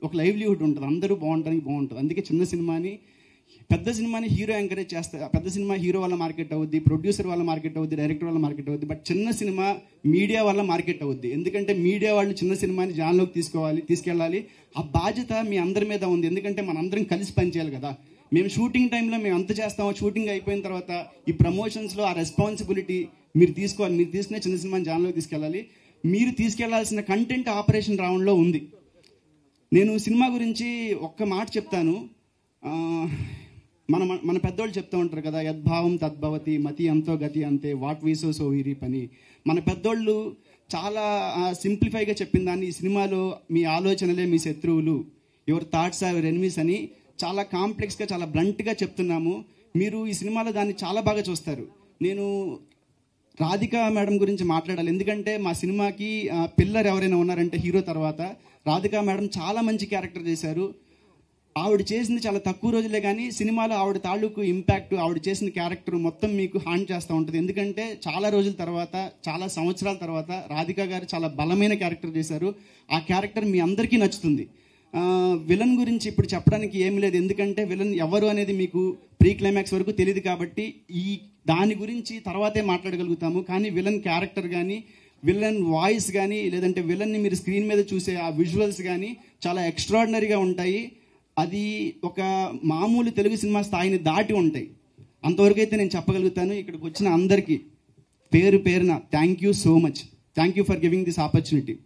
ఒక లైవ్లీహుడ్ ఉంటుంది, అందరూ బాగుంటుంది. అందుకే చిన్న సినిమాని, పెద్ద సినిమాని హీరో ఎంకరేజ్ చేస్తారు. పెద్ద సినిమా హీరో వల్ల మార్కెట్ అవుద్ది, ప్రొడ్యూసర్ వల్ల మార్కెట్ అవుద్ది, డైరెక్టర్ వల్ల మార్కెట్ అవుద్ది. బట్ చిన్న సినిమా మీడియా వల్ల మార్కెట్ అవుద్ది. ఎందుకంటే మీడియా వాళ్ళు చిన్న సినిమాని జాన్లోకి తీసుకెళ్ళాలి. ఆ బాధ్యత మీ అందరి మీద ఉంది. ఎందుకంటే మనందరం కలిసి పనిచేయాలి కదా. మేము షూటింగ్ టైంలో మేము అంత చేస్తాము, షూటింగ్ అయిపోయిన తర్వాత ఈ ప్రమోషన్స్లో ఆ రెస్పాన్సిబిలిటీ మీరు తీసుకోవాలి. మీరు తీసుకునే చిన్న సినిమాని జాన్లోకి తీసుకెళ్ళాలి. మీరు తీసుకెళ్లాల్సిన కంటెంట్ ఆపరేషన్ రౌండ్లో ఉంది. నేను సినిమా గురించి ఒక్క మాట చెప్తాను. మన పెద్దోళ్ళు చెప్తూ ఉంటారు కదా, యద్భావం తద్భవతి, మతి అంతో గతి అంతే, వాట్ వీసో సో వీరి పని. మన పెద్దోళ్ళు చాలా సింప్లిఫైగా చెప్పిన దాన్ని ఈ సినిమాలో మీ ఆలోచనలే మీ శత్రువులు, your thoughts are your enemies అని చాలా కాంప్లెక్స్గా చాలా బ్లంట్గా చెప్తున్నాము. మీరు ఈ సినిమాలో దాన్ని చాలా బాగా చూస్తారు. నేను రాధిక మేడం గురించి మాట్లాడాలి. ఎందుకంటే మా సినిమాకి పిల్లర్ ఎవరైనా ఉన్నారంటే హీరో తర్వాత రాధిక మేడం చాలా మంచి క్యారెక్టర్ చేశారు. ఆవిడ చేసింది చాలా తక్కువ రోజులే, కానీ సినిమాలో ఆవిడ తాలూకు ఇంపాక్ట్, ఆవిడ చేసిన క్యారెక్టర్ మొత్తం మీకు హాంట్ చేస్తూ ఉంటుంది. ఎందుకంటే చాలా రోజుల తర్వాత, చాలా సంవత్సరాల తర్వాత రాధిక గారు చాలా బలమైన క్యారెక్టర్ చేశారు. ఆ క్యారెక్టర్ మీ అందరికీ నచ్చుతుంది. విలన్ గురించి ఇప్పుడు చెప్పడానికి ఏమీ లేదు, ఎందుకంటే విలన్ ఎవరు అనేది మీకు ప్రీ క్లైమాక్స్ వరకు తెలియదు కాబట్టి దాని గురించి తర్వాతే మాట్లాడగలుగుతాము. కానీ విలన్ క్యారెక్టర్ కానీ, విలన్ వాయిస్ కానీ, లేదంటే విలన్ని మీరు స్క్రీన్ మీద చూసే ఆ విజువల్స్ కానీ చాలా ఎక్స్ట్రాడినరీగా ఉంటాయి. అది ఒక మామూలు తెలుగు సినిమా స్థాయిని దాటి ఉంటాయి. అంతవరకు అయితే నేను చెప్పగలుగుతాను. ఇక్కడికి వచ్చిన అందరికీ పేరు పేరున thank you so much. Thank you for giving this opportunity.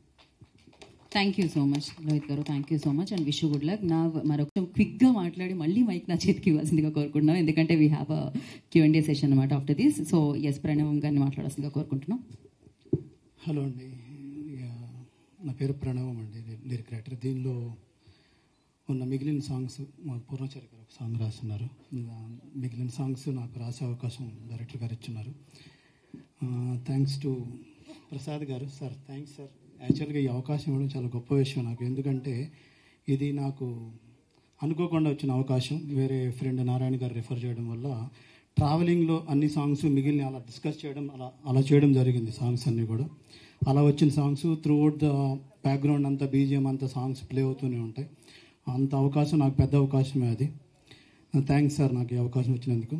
Thank you so much Rohit garu, thank you so much and wish good luck. నా మరొక క్విక్గా మాట్లాడి మళ్ళీ మైక్ నా చేతికి ఇవ్వాల్సిందిగా కోరుకుంటున్నాం, ఎందుకంటే we have a Q&A session అనమాట ఆఫ్టర్ దిస్. సో ఎస్, ప్రణవం గారిని మాట్లాడాల్సిందిగా కోరుకుంటున్నాం. హలో అండి, నా పేరు ప్రణవం అండి, లిరిక్ రైటర్. దీనిలో ఉన్న మిగిలిన సాంగ్స్ మా పూర్ణాచారి గారు ఒక సాంగ్ రాస్తున్నారు. మిగిలిన సాంగ్స్ నాకు రాసే అవకాశం డైరెక్టర్ గారు ఇచ్చున్నారు. Thanks to Prasad garu. Sir thanks sir. యాక్చువల్గా ఈ అవకాశం ఇవ్వడం చాలా గొప్ప విషయం నాకు, ఎందుకంటే ఇది నాకు అనుకోకుండా వచ్చిన అవకాశం. వేరే ఫ్రెండ్ నారాయణ గారు రిఫర్ చేయడం వల్ల ట్రావెలింగ్లో అన్ని సాంగ్స్ మిగిలిన అలా డిస్కస్ చేయడం, అలా చేయడం జరిగింది. సాంగ్స్ అన్నీ కూడా అలా వచ్చిన songs through out the background అంతా BGM అంతా సాంగ్స్ ప్లే అవుతూనే ఉంటాయి. అంత అవకాశం నాకు పెద్ద అవకాశమే అది. థ్యాంక్స్ సార్ నాకు ఈ అవకాశం వచ్చినందుకు.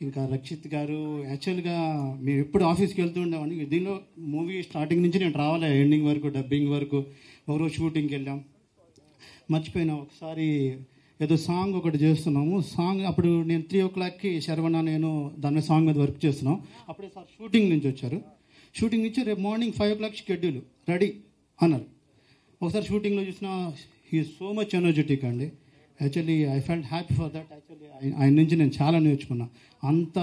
ఇంకా రక్షిత్ గారు, యాక్చువల్గా మేము ఎప్పుడు ఆఫీస్కి వెళ్తూ ఉండేవాడిని. దీనిలో మూవీ స్టార్టింగ్ నుంచి నేను రావాలి, ఎండింగ్ వరకు, డబ్బింగ్ వరకు. ఒకరోజు షూటింగ్కి వెళ్ళాం, మర్చిపోయినా. ఒకసారి ఏదో సాంగ్ ఒకటి చేస్తున్నాము. సాంగ్ అప్పుడు నేను 3 o'clockకి శరవణ నేను దాని మీద సాంగ్ మీద వర్క్ చేస్తున్నాం. అప్పుడే సార్ షూటింగ్ నుంచి వచ్చారు. షూటింగ్ నుంచి రేపు మార్నింగ్ 5 o'clock షెడ్యూల్ రెడీ అన్నారు. ఒకసారి షూటింగ్లో చూసిన he is so much energetic అండి. Actually I felt happy for that. Actually ఆయన నుంచి నేను చాలా నేర్చుకున్నా. అంత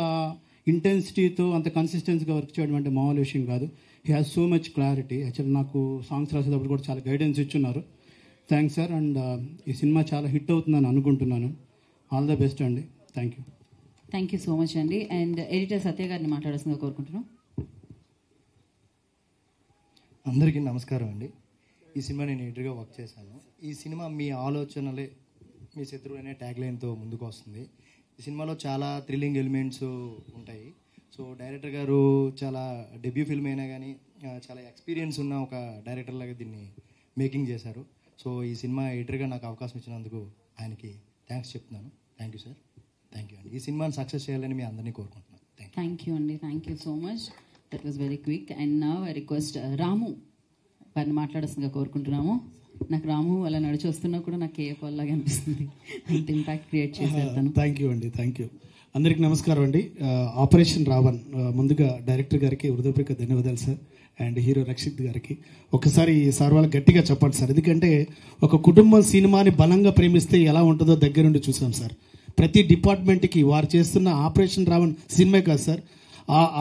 ఇంటెన్సిటీతో, అంత కన్సిస్టెన్సీగా వర్క్ చేయడం అంటే మామూలు విషయం కాదు. He has so much clarity. Actually నాకు సాంగ్స్ రాసేటప్పుడు కూడా చాలా గైడెన్స్ ఇచ్చున్నారు. Thanks sir. అండ్ ఈ సినిమా చాలా హిట్ అవుతుందని అనుకుంటున్నాను. ఆల్ ద బెస్ట్ అండి. Thank you. Thank you so much అండి. అండ్ ఎడిటర్ సత్య గారిని మాట్లాడాల్సిందిగా కోరుకుంటున్నాం. అందరికీ నమస్కారం అండి. ఈ సినిమా నేను ఎడిటర్గా వర్క్ చేశాను. ఈ సినిమా మీ ఆలోచనలే మీ శత్రువు అనే ట్యాగ్ లైన్తో ముందుకు వస్తుంది. ఈ సినిమాలో చాలా థ్రిల్లింగ్ ఎలిమెంట్స్ ఉంటాయి. సో డైరెక్టర్ గారు చాలా డెబ్యూ ఫిల్మ్ అయినా కానీ చాలా ఎక్స్పీరియన్స్ ఉన్న ఒక డైరెక్టర్ లాగా దీన్ని మేకింగ్ చేశారు. సో ఈ సినిమా ఎడిటర్గా నాకు అవకాశం ఇచ్చినందుకు ఆయనకి థ్యాంక్స్ చెప్తున్నాను. Thank you sir. Thank you అండి. ఈ సినిమాని సక్సెస్ చేయాలని మీ అందరినీ కోరుకుంటున్నాను. థ్యాంక్ యూ అండి. Thank you so much. That was very quick. And now I request Ramu వారిని మాట్లాడాల్సిందిగా కోరుకుంటున్నాము. నాకు రాము అలా నడిచి వస్తున్నా కూడా నాకు కేఎఫ్ లాగా అనిపిస్తుంది. అంత ఇంపాక్ట్ క్రియేట్ చేసేస్తాను. థ్యాంక్ యూ అండి. Thank you. అందరికీ నమస్కారం అండి. ఆపరేషన్ రావణ్ ముందుగా డైరెక్టర్ గారికి హృదయపూర్వక ధన్యవాదాలు సార్. అండ్ హీరో రక్షిత్ గారికి ఒకసారి సార్ వాళ్ళకి గట్టిగా చెప్పండి సార్. ఎందుకంటే ఒక కుటుంబం సినిమాని బలంగా ప్రేమిస్తే ఎలా ఉంటుందో దగ్గరుండి చూసాం సార్. ప్రతి డిపార్ట్మెంట్కి వారు చేస్తున్న ఆపరేషన్ రావణ్ సినిమా కాదు సార్,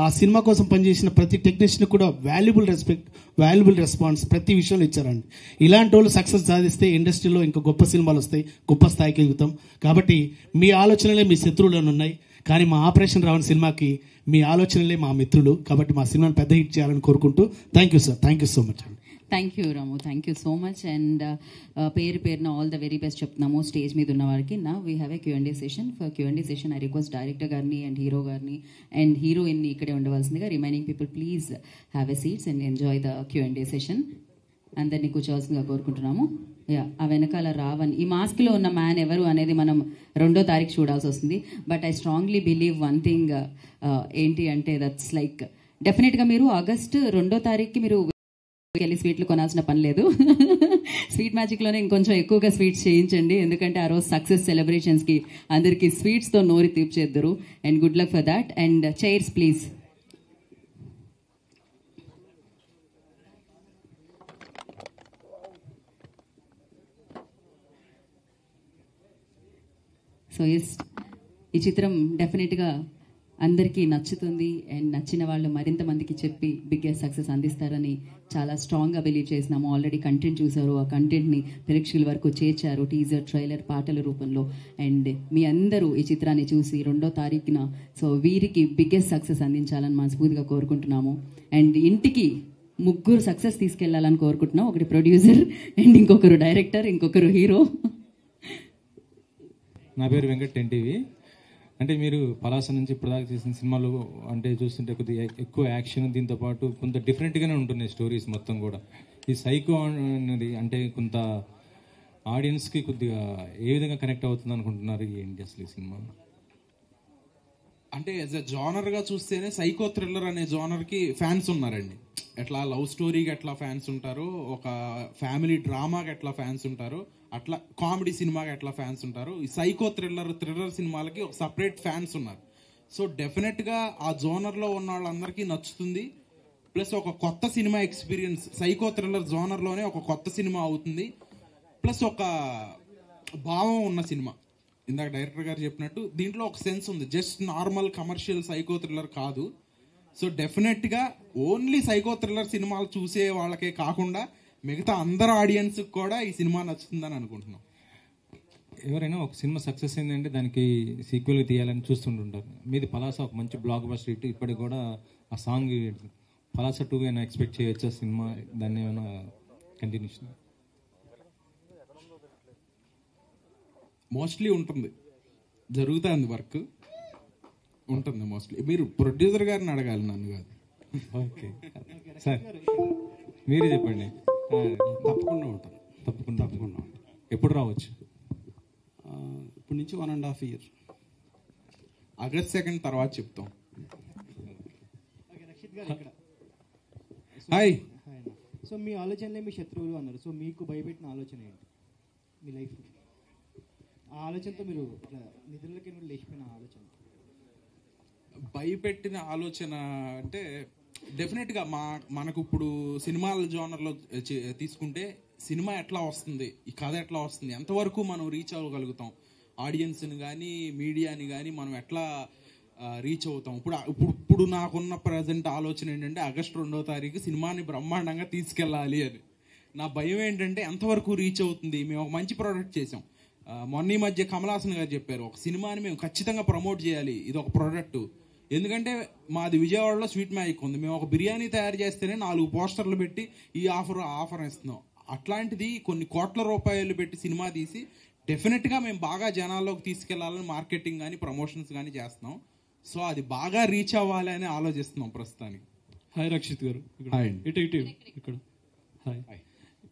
ఆ సినిమా కోసం పనిచేసిన ప్రతి టెక్నీషియన్ కూడా వాల్యుబుల్ రెస్పెక్ట్, వాల్యుబుల్ రెస్పాన్స్ ప్రతి విషయంలో ఇచ్చారండి. ఇలాంటి వాళ్ళు సక్సెస్ సాధిస్తే ఇండస్ట్రీలో ఇంకా గొప్ప సినిమాలు వస్తాయి, గొప్ప స్థాయికి ఎగుతాం. కాబట్టి మీ ఆలోచనలే మీ శత్రువులను ఉన్నాయి, కానీ మా ఆపరేషన్ రావణ్ సినిమాకి మీ ఆలోచనలే మా మిత్రులు. కాబట్టి మా సినిమాని పెద్ద హిట్ చేయాలని కోరుకుంటూ thank you sir. Thank you so much అండి. Thank you Ramu. Thank you so much. And పేరున ఆల్ ద వెరీ బెస్ట్ చెప్తున్నాము స్టేజ్ మీద ఉన్న వారికి. నా we have a Q&A session. For Q&A session I request director గారిని అండ్ హీరో గారిని and హీరోయిన్ని ఇక్కడే ఉండవలసిందిగా. Remaining people please have a seats and enjoy the Q&A session. అందరినీ కూర్చోవలసిందిగా కోరుకుంటున్నాము. ఆ వెనకాల రావణ్, ఈ మాస్క్లో ఉన్న మ్యాన్ ఎవరు అనేది మనం 2వ తారీఖు చూడాల్సి వస్తుంది. But I strongly believe one thing, ఏంటి అంటే దట్స్ లైక్ డెఫినెట్గా మీరు ఆగస్టు 2వ తారీఖుకి మీరు వెళ్ళి స్వీట్లు కొనాల్సిన పని లేదు. స్వీట్ మ్యాజిక్లోనే ఇంకొంచెం ఎక్కువగా స్వీట్స్ చేయించండి, ఎందుకంటే ఆ రోజు సక్సెస్ సెలబ్రేషన్స్కి అందరికీ స్వీట్స్తో నోరు తీర్చేద్దరు. And good luck for that. And cheers please. So yes, ఈ చిత్రం డెఫినెట్గా అందరికీ నచ్చుతుంది. అండ్ నచ్చిన వాళ్ళు మరింత మందికి చెప్పి బిగ్గెస్ట్ సక్సెస్ అందిస్తారని చాలా స్ట్రాంగ్గా బిలీవ్ చేసినాము. ఆల్రెడీ కంటెంట్ చూసారు, ఆ కంటెంట్ని ప్రేక్షకుల వరకు చేర్చారు టీజర్, ట్రైలర్, పాటల రూపంలో. అండ్ మీ అందరూ ఈ చిత్రాన్ని చూసి 2వ తారీఖున సో వీరికి బిగ్గెస్ట్ సక్సెస్ అందించాలని మనస్ఫూర్తిగా కోరుకుంటున్నాము. అండ్ ఇంటికి 3 సక్సెస్ తీసుకెళ్లాలని కోరుకుంటున్నాం. ఒకటి ప్రొడ్యూసర్ అండ్ ఇంకొకరు డైరెక్టర్, ఇంకొకరు హీరో. నా పేరు వెంకట్ ఎన్టీవీ. అంటే మీరు పలాస నుంచి ఇప్పటిదాకా చేసిన సినిమాలు అంటే చూస్తుంటే కొద్దిగా ఎక్కువ యాక్షన్, దీంతో పాటు కొంత డిఫరెంట్గానే ఉంటున్నాయి స్టోరీస్ మొత్తం కూడా. ఈ సైకో అనేది అంటే కొంత ఆడియన్స్కి కొద్దిగా ఏ విధంగా కనెక్ట్ అవుతుంది అనుకుంటున్నారు, ఏంటి అసలు ఈ సినిమా? అంటే యాజ్ ఎ జానర్ గా చూస్తేనే సైకో థ్రిల్లర్ అనే జానర్ కి ఫ్యాన్స్ ఉన్నారండి. ఎట్లా లవ్ స్టోరీకి ఎట్లా ఫ్యాన్స్ ఉంటారు, ఒక ఫ్యామిలీ డ్రామాకి ఎట్లా ఫ్యాన్స్ ఉంటారు, అట్లా కామెడీ సినిమాకి ఎట్లా ఫ్యాన్స్ ఉంటారు, ఈ సైకో థ్రిల్లర్ సినిమాలకి ఒక సపరేట్ ఫ్యాన్స్ ఉన్నారు. సో డెఫినెట్ గా ఆ జోనర్ లో ఉన్న వాళ్ళందరికీ నచ్చుతుంది. ప్లస్ ఒక కొత్త cinema experience, psycho thriller genre లోనే ఒక కొత్త సినిమా అవుతుంది. ప్లస్ ఒక భావం ఉన్న సినిమా. ఇందాక డైరెక్టర్ గారు చెప్పినట్టు దీంట్లో ఒక సెన్స్ ఉంది, just normal commercial psycho thriller కాదు. సో డెఫినెట్ గా ఓన్లీ సైకో థ్రిల్లర్ సినిమాలు చూసే వాళ్ళకే కాకుండా మిగతా అందరు ఆడియన్స్ కూడా ఈ సినిమా నచ్చుతుందని అనుకుంటున్నాం. ఎవరైనా ఒక సినిమా సక్సెస్ అయిందంటే దానికి సీక్వెల్ తీయాలని చూస్తుంటుంటారు. మీది పలాస ఒక మంచి బ్లాక్ బస్టర్ హిట్, ఇప్పటికి కూడా ఆ సాంగ్ పలాస 2 అయినా ఎక్స్పెక్ట్ చేయొచ్చా సినిమా, దాన్ని ఏమైనా కంటిన్యూషన్? మోస్ట్లీ ఉంటుంది, జరుగుతుంది, వర్క్ ఉంటుంది మోస్ట్లీ. మీరు ప్రొడ్యూసర్ గారిని అడగాలి, నన్ను కాదు. ఓకే సార్, మీరే చెప్పండి. తప్పకుండా ఉంటాను. తప్పకుండా ఎప్పుడు రావచ్చు? ఇప్పటి నుంచి 1.5 years. ఆగస్ట్ 2 తర్వాత చెప్తాం. రక్షిత్ గారు ఇక్కడ. హాయ్. సో మీ ఆలోచనలే మీ శత్రువులు అన్నారు. సో మీకు భయపెట్టిన ఆలోచన ఏంటి మీ లైఫ్? ఆ ఆలోచనతో మీరు ఇట్లా నిధులకి లేచిపోయిన ఆలోచన? భయపెట్టిన ఆలోచన అంటే డెఫినెట్ గా మనకు ఇప్పుడు సినిమాల జోనర్లో తీసుకుంటే సినిమా ఎట్లా వస్తుంది, ఈ కథ ఎట్లా వస్తుంది, ఎంతవరకు మనం రీచ్ అవ్వగలుగుతాం, ఆడియన్స్ని కానీ మీడియాని కానీ మనం ఎట్లా రీచ్ అవుతాం. ఇప్పుడు నాకున్న ప్రజెంట్ ఆలోచన ఏంటంటే ఆగస్ట్ 2వ తారీఖు సినిమాని బ్రహ్మాండంగా తీసుకెళ్ళాలి అని. నా భయం ఏంటంటే ఎంతవరకు రీచ్ అవుతుంది. మేము ఒక మంచి ప్రోడక్ట్ చేసాం, మొన్న ఈ మధ్య కమల్ హాసన్ గారు చెప్పారు ఒక సినిమాని మేము ఖచ్చితంగా ప్రమోట్ చేయాలి, ఇది ఒక ప్రోడక్ట్. ఎందుకంటే మాది విజయవాడలో స్వీట్ మ్యాజిక్ ఉంది, మేము ఒక బిర్యానీ తయారు చేస్తేనే 4 పోస్టర్లు పెట్టి ఈ ఆఫర్ ఇస్తున్నాం. అట్లాంటిది కొన్ని కోట్ల రూపాయలు పెట్టి సినిమా తీసి డెఫినెట్ గా మేము బాగా జనాల్లోకి తీసుకెళ్లాలని మార్కెటింగ్ కానీ ప్రమోషన్స్ కానీ చేస్తున్నాం. సో అది బాగా రీచ్ అవ్వాలి అని ఆలోచిస్తున్నాం ప్రస్తుతానికి. హాయ్ రక్షిత్ గారు. హాయ్. ఇటు ఇక్కడ. హాయ్.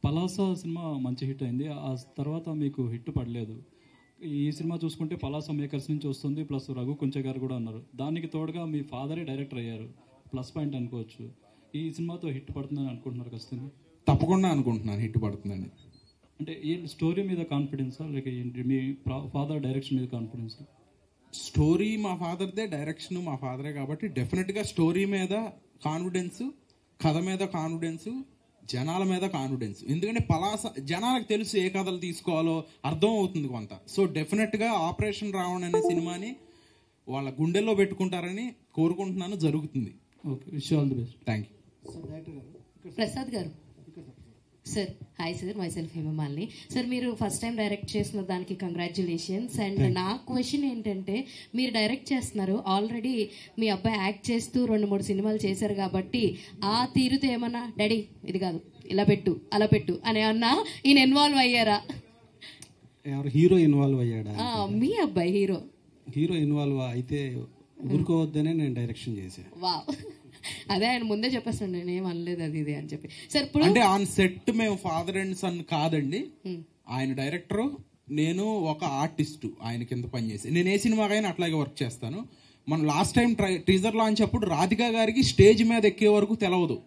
పలాస సినిమా మంచి హిట్ అయింది, ఆ తర్వాత మీకు హిట్ పడలేదు. ఈ సినిమా చూసుకుంటే పలాస మేకర్స్ నుంచి వస్తుంది, ప్లస్ రఘు కొంచె గారు కూడా ఉన్నారు. దానికి తోడుగా మీ ఫాదరే డైరెక్టర్ అయ్యారు, ప్లస్ పాయింట్ అనుకోవచ్చు. ఈ సినిమాతో హిట్ పడుతుందని అనుకుంటున్నారు ఖచ్చితంగా? తప్పకుండా అనుకుంటున్నాను హిట్ పడుతుందని. అంటే ఈ స్టోరీ మీద కాన్ఫిడెన్సా, లేక ఏంటి మీ ఫాదర్ డైరెక్షన్ మీద కాన్ఫిడెన్సా? స్టోరీ మా ఫాదర్దే, డైరెక్షన్ మా ఫాదరే, కాబట్టి డెఫినెట్ గా స్టోరీ మీద కాన్ఫిడెన్స్, కథ మీద కాన్ఫిడెన్స్, జనాల మీద కాన్ఫిడెన్స్. ఎందుకంటే పలాస జనాలకు తెలుసు ఏ కథలు తీసుకోవాలో అర్థం అవుతుంది కొంత. సో డెఫినెట్ గా ఆపరేషన్ రావణ్ అనే సినిమాని వాళ్ళ గుండెల్లో పెట్టుకుంటారని కోరుకుంటున్నాను, జరుగుతుంది. Okay, wish all the best. Thank you. Prasad garu. Sir hi sir, myself Hemamalini. Sir మీరు ఫస్ట్ టైం డైరెక్ట్ చేసిన దానికి కంగ్రాచులేషన్స్. అండ్ నా క్వశ్చన్ ఏంటంటే, మీరు డైరెక్ట్ చేస్తున్నారు, ఆల్రెడీ మీ అబ్బాయి యాక్ట్ చేస్తూ 2-3 సినిమాలు చేశారు కాబట్టి ఆ తీరుతో ఏమన్నా డాడీ ఇది కాదు ఇలా పెట్టు అలా పెట్టు అని అన్నా ఈయన ఇన్వాల్వ్ అయ్యారా? ఎవరు హీరో ఇన్వాల్వ్ అయ్యాడా? మీ అబ్బాయి హీరో ఇన్వాల్వ్ అయితే ఊరుకోవద్దనే నేను డైరెక్షన్ చేశాను. వావ్, అదే ఆయన ముందే చెప్పేస్తాను, నేను ఏం అనలేదు అది ఇది అని చెప్పి. సార్ ఇప్పుడు అంటే ఆన్ సెట్ మేము ఫాదర్ అండ్ సన్ కాదండి, ఆయన డైరెక్టర్, నేను ఒక ఆర్టిస్ట్, ఆయన కింద పనిచేసి నేను ఏ సినిమాకైనా అట్లాగే వర్క్ చేస్తాను. మనం లాస్ట్ టైం టీజర్ లాంచ్ అప్పుడు రాధిక గారికి స్టేజ్ మీద ఎక్కే వరకు తెలవదు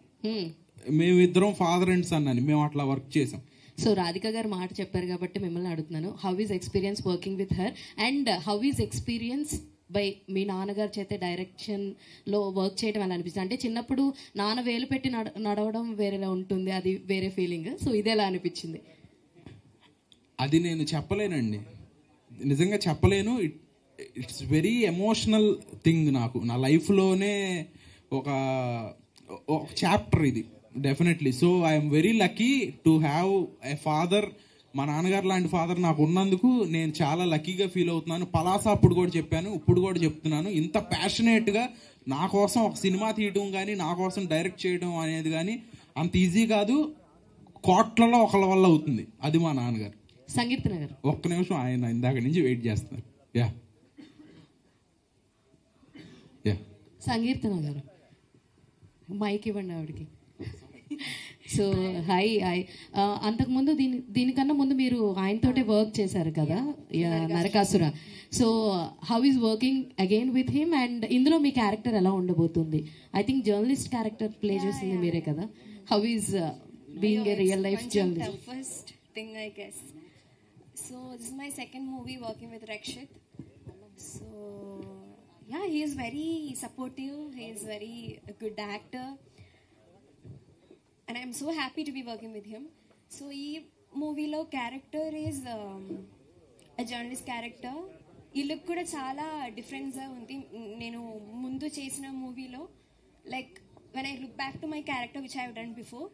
మేమిద్దరం ఫాదర్ అండ్ సన్ అని, మేము అట్లా వర్క్ చేసాం. సో రాధిక గారు మాట చెప్పారు కాబట్టి మిమ్మల్ని అడుగుతున్నాను, how is experience working with her and how is experience by మీ నాన్నగారు చేతే డైరెక్షన్ లో వర్క్ చేయడం ఎలా అనిపిస్తుంది? అంటే చిన్నప్పుడు నాన్న వేలు పెట్టి నడవడం వేరేలా ఉంటుంది, అది వేరే ఫీలింగ్. సో ఇది ఎలా అనిపించింది? అది నేను చెప్పలేనండి, నిజంగా చెప్పలేను. It's very emotional thing. నాకు నా లైఫ్లోనే ఒక చాప్టర్ ఇది definitely. So I'm very lucky to have a father. మా నాన్నగారు లాంటి ఫాదర్ నాకు ఉన్నందుకు నేను చాలా లక్కీగా ఫీల్ అవుతున్నాను. పలాస అప్పుడు కూడా చెప్పాను, ఇప్పుడు కూడా చెప్తున్నాను, ఇంత ప్యాషనేట్గా నా కోసం ఒక సినిమా తీయడం కానీ నా కోసం డైరెక్ట్ చేయడం అనేది కానీ అంత ఈజీ కాదు, కోట్లలో ఒకళ్ళ వల్ల అవుతుంది. అది మా నాన్నగారు. సంకీర్తన గారు ఒక్క నిమిషం, ఆయన ఇందాక నుంచి వెయిట్ చేస్తున్నారు. యా యా సంకీర్తన గారు మైక్ ఇవ్వండి ఆవిడకి. So hi hi. అంతకుముందు దీనికన్నా ముందు మీరు ఆయనతోటే వర్క్ చేశారు కదా, Narakasura. So how is working again with him, and ఇందులో మీ క్యారెక్టర్ ఎలా ఉండబోతుంది? I think journalist character play చేసింది మీరే కదా. How is being a real life journalist? First thing, I guess. So this is my second movie working with Rakshit. So yeah, he is very supportive. He is very a good actor. And I'm so happy to be working with him. So ee movie lo character is a journalist character. Ee look kuda chaala different ga undi. Nenu mundu chesina movie lo, like when I look back to my character which I have done before,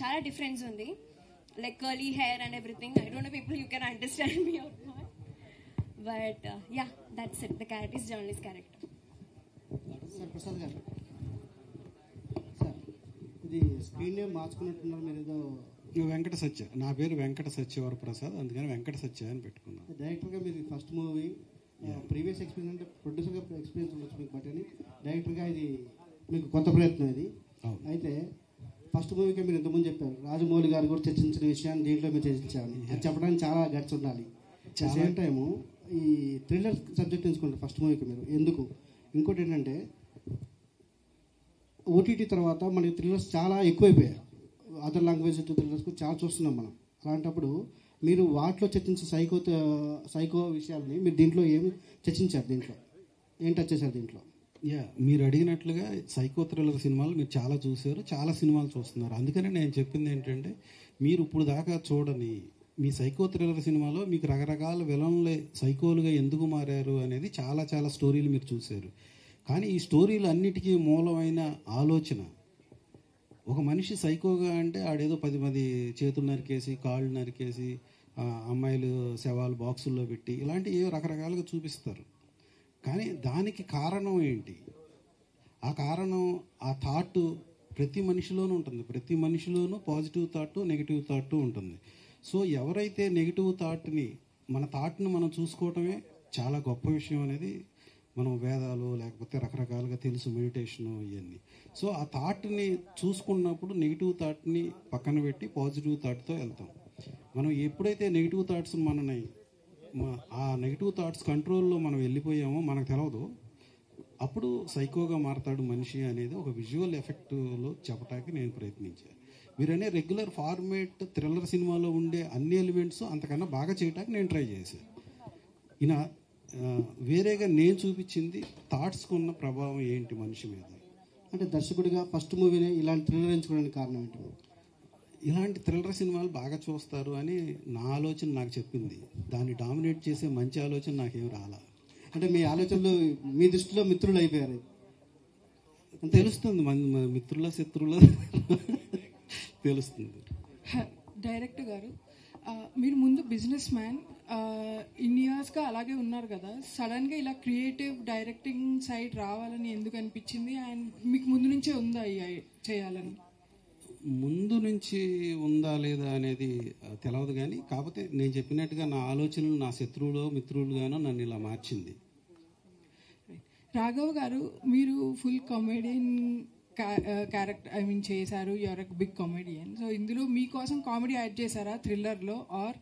chaala difference undi, like curly hair and everything. I don't know people you can understand me or not, but yeah, that's it. The character is journalist character. Sir Prasad garu, sir ఇది screen name మార్చుకున్నట్టున్నారు మీరు ఏదో. వెంకట సత్య, నా పేరు వెంకట సత్యవర ప్రసాద్, అందుకని వెంకట సత్య అని పెట్టుకున్నాను. డైరెక్టర్గా మీరు ఫస్ట్ మూవీ, ప్రీవియస్ ఎక్స్పీరియన్స్ అంటే ప్రొడ్యూసర్గా ఎక్స్పీరియన్స్ ఉండొచ్చు మీకు, బట్ అని డైరెక్టర్గా ఇది మీకు కొత్త ప్రయత్నం ఇది. అయితే ఫస్ట్ మూవీకి మీరు ఇంతకుముందు చెప్పారు, రాజమౌళి గారు కూడా చర్చించిన విషయాన్ని దీంట్లో మీరు చర్చించాలి. అది చెప్పడానికి చాలా గట్స్ ఉండాలి. సేమ్ టైము ఈ థ్రిల్లర్ సబ్జెక్ట్ ఎంచుకుంటారు ఫస్ట్ మూవీకి మీరు, ఎందుకు? ఇంకోటి ఏంటంటే ఓటీటీ తర్వాత మనకి థ్రిల్లర్స్ చాలా ఎక్కువైపోయాయి. అదర్ లాంగ్వేజ్ థ్రిల్లర్స్ చాలా చూస్తున్నాం మనం. అలాంటప్పుడు మీరు వాటిలో చర్చించే సైకో విషయాల్ని మీరు దీంట్లో ఏమి చర్చించారు? దీంట్లో ఏం టచ్ చేశారు దీంట్లో? మీరు అడిగినట్లుగా సైకో థ్రిల్లర్ సినిమాలు మీరు చాలా చూశారు, చాలా సినిమాలు చూస్తున్నారు. అందుకనే నేను చెప్పింది ఏంటంటే, మీరు ఇప్పుడు దాకా చూడని మీ సైకో థ్రిల్లర్ సినిమాలో మీకు రకరకాల విలన్లే సైకోలుగా ఎందుకు మారారు అనేది చాలా చాలా స్టోరీలు మీరు చూశారు. కానీ ఈ స్టోరీలు అన్నిటికీ మూలమైన ఆలోచన, ఒక మనిషి సైకోగా అంటే ఆడేదో 10 మంది చేతులు నరికేసి, కాళ్ళు నరికేసి, అమ్మాయిలు శవాలు బాక్సుల్లో పెట్టి ఇలాంటి ఏవో రకరకాలుగా చూపిస్తారు. కానీ దానికి కారణం ఏంటి? ఆ కారణం, ఆ థాట్ ప్రతి మనిషిలోనూ ఉంటుంది. ప్రతి మనిషిలోనూ పాజిటివ్ థాట్, నెగిటివ్ థాట్ ఉంటుంది. సో ఎవరైతే నెగిటివ్ థాట్ని, మన థాట్ని మనం చూసుకోవటమే చాలా గొప్ప విషయం అనేది మనం వేదాలు లేకపోతే రకరకాలుగా తెలుసు, మెడిటేషను ఇవన్నీ. సో ఆ థాట్ని చూసుకున్నప్పుడు నెగిటివ్ థాట్ని పక్కన పెట్టి పాజిటివ్ థాట్తో వెళ్తాం. మనం ఎప్పుడైతే నెగిటివ్ థాట్స్ మనని, ఆ నెగిటివ్ థాట్స్ కంట్రోల్లో మనం వెళ్ళిపోయామో మనకు తెలవదు, అప్పుడు సైకోగా మారతాడు మనిషి అనేది ఒక విజువల్ ఎఫెక్ట్లో చెప్పడానికి నేను ప్రయత్నించాను. మీరనే రెగ్యులర్ ఫార్మేట్ థ్రిల్లర్ సినిమాలో ఉండే అన్ని ఎలిమెంట్స్ అంతకన్నా బాగా చేయడానికి నేను ట్రై చేశాను. ఈయన వేరేగా నేను చూపించింది థాట్స్కు ఉన్న ప్రభావం ఏంటి మనిషి మీద. అంటే దర్శకుడిగా ఫస్ట్ మూవీనే ఇలాంటి థ్రిల్లర్ ఎంచుకోవడానికి కారణం ఏంటి? ఇలాంటి థ్రిల్లర్ సినిమాలు బాగా చూస్తారు అని నా ఆలోచన నాకు చెప్పింది. దాన్ని డామినేట్ చేసే మంచి ఆలోచన నాకేం రాలా. అంటే మీ ఆలోచనలు మీ దృష్టిలో మిత్రులు అయిపోయారు, తెలుస్తుంది. మిత్రుల శత్రువుల తెలుస్తుంది. డైరెక్టర్ గారు, మీరు ముందు బిజినెస్ మ్యాన్, ఇన్ని ఇయర్స్గా అలాగే ఉన్నారు కదా, సడన్గా ఇలా క్రియేటివ్ డైరెక్టింగ్ సైడ్ రావాలని ఎందుకు అనిపించింది? అండ్ మీకు ముందు నుంచే ఉందా చేయాలని? ముందు నుంచి ఉందా లేదా అనేది తెలియదు, కానీ కాకపోతే నేను చెప్పినట్టుగా నా ఆలోచనలు నా శత్రువులో మిత్రులుగానో నన్ను ఇలా మార్చింది. రాఘవ్ గారు, మీరు ఫుల్ కామెడియన్ క్యారెక్టర్ చేశారు, you're a big comedian. So ఇందులో మీకోసం కామెడీ యాడ్ చేశారా థ్రిల్లర్లో, ఆర్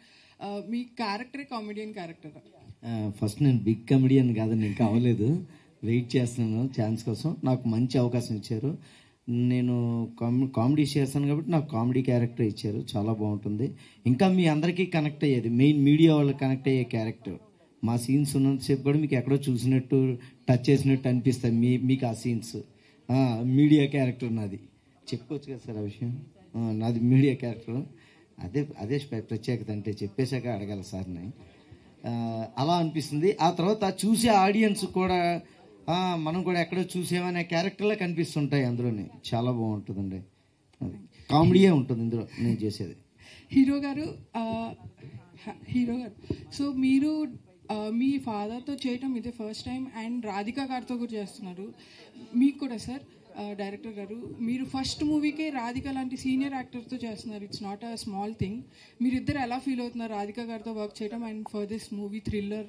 మీ క్యారెక్టరే కామెడియన్ క్యారెక్టరా? ఫస్ట్ నేను బిగ్ కామెడియన్ కాదు, నేను కావలేదు, వెయిట్ చేస్తున్నాను ఛాన్స్ కోసం. నాకు మంచి అవకాశం ఇచ్చారు, నేను కామెడీ చేస్తాను కాబట్టి నాకు కామెడీ క్యారెక్టర్ ఇచ్చారు, చాలా బాగుంటుంది. ఇంకా మీ అందరికీ కనెక్ట్ అయ్యేది, మెయిన్ మీడియా వాళ్ళకి కనెక్ట్ అయ్యే క్యారెక్టర్. మా సీన్స్ ఉన్నంతసేపు కూడా మీకు ఎక్కడో చూసినట్టు, టచ్ చేసినట్టు అనిపిస్తాయి మీకు ఆ సీన్స్. మీడియా క్యారెక్టర్ నాది, చెప్పుకోవచ్చు కదా సార్ ఆ విషయం? నాది మీడియా క్యారెక్టర్. అదే ప్రత్యేకత, అంటే చెప్పేశాక అడగాల సార్ని. అలా అనిపిస్తుంది. ఆ తర్వాత చూసే ఆడియన్స్ కూడా మనం కూడా ఎక్కడో చూసేమనే క్యారెక్టర్లో కనిపిస్తుంటాయి అందులోనే. చాలా బాగుంటుందండి, అది కామెడీయే ఉంటుంది ఇందులో నేను చేసేది. హీరో గారు, సో మీరు మీ ఫాదర్తో చేయటం ఇదే ఫస్ట్ టైం, అండ్ రాధికా గారితో కూడా చేస్తున్నారు. మీకు కూడా సార్ డైరెక్టర్ గారు, మీరు ఫస్ట్ మూవీకే రాధిక లాంటి సీనియర్ యాక్టర్తో చేస్తున్నారు. It's not a small thing. మీరిద్దరు ఎలా ఫీల్ అవుతున్నారు రాధిక గారితో వర్క్ చేయడం and for this movie thriller?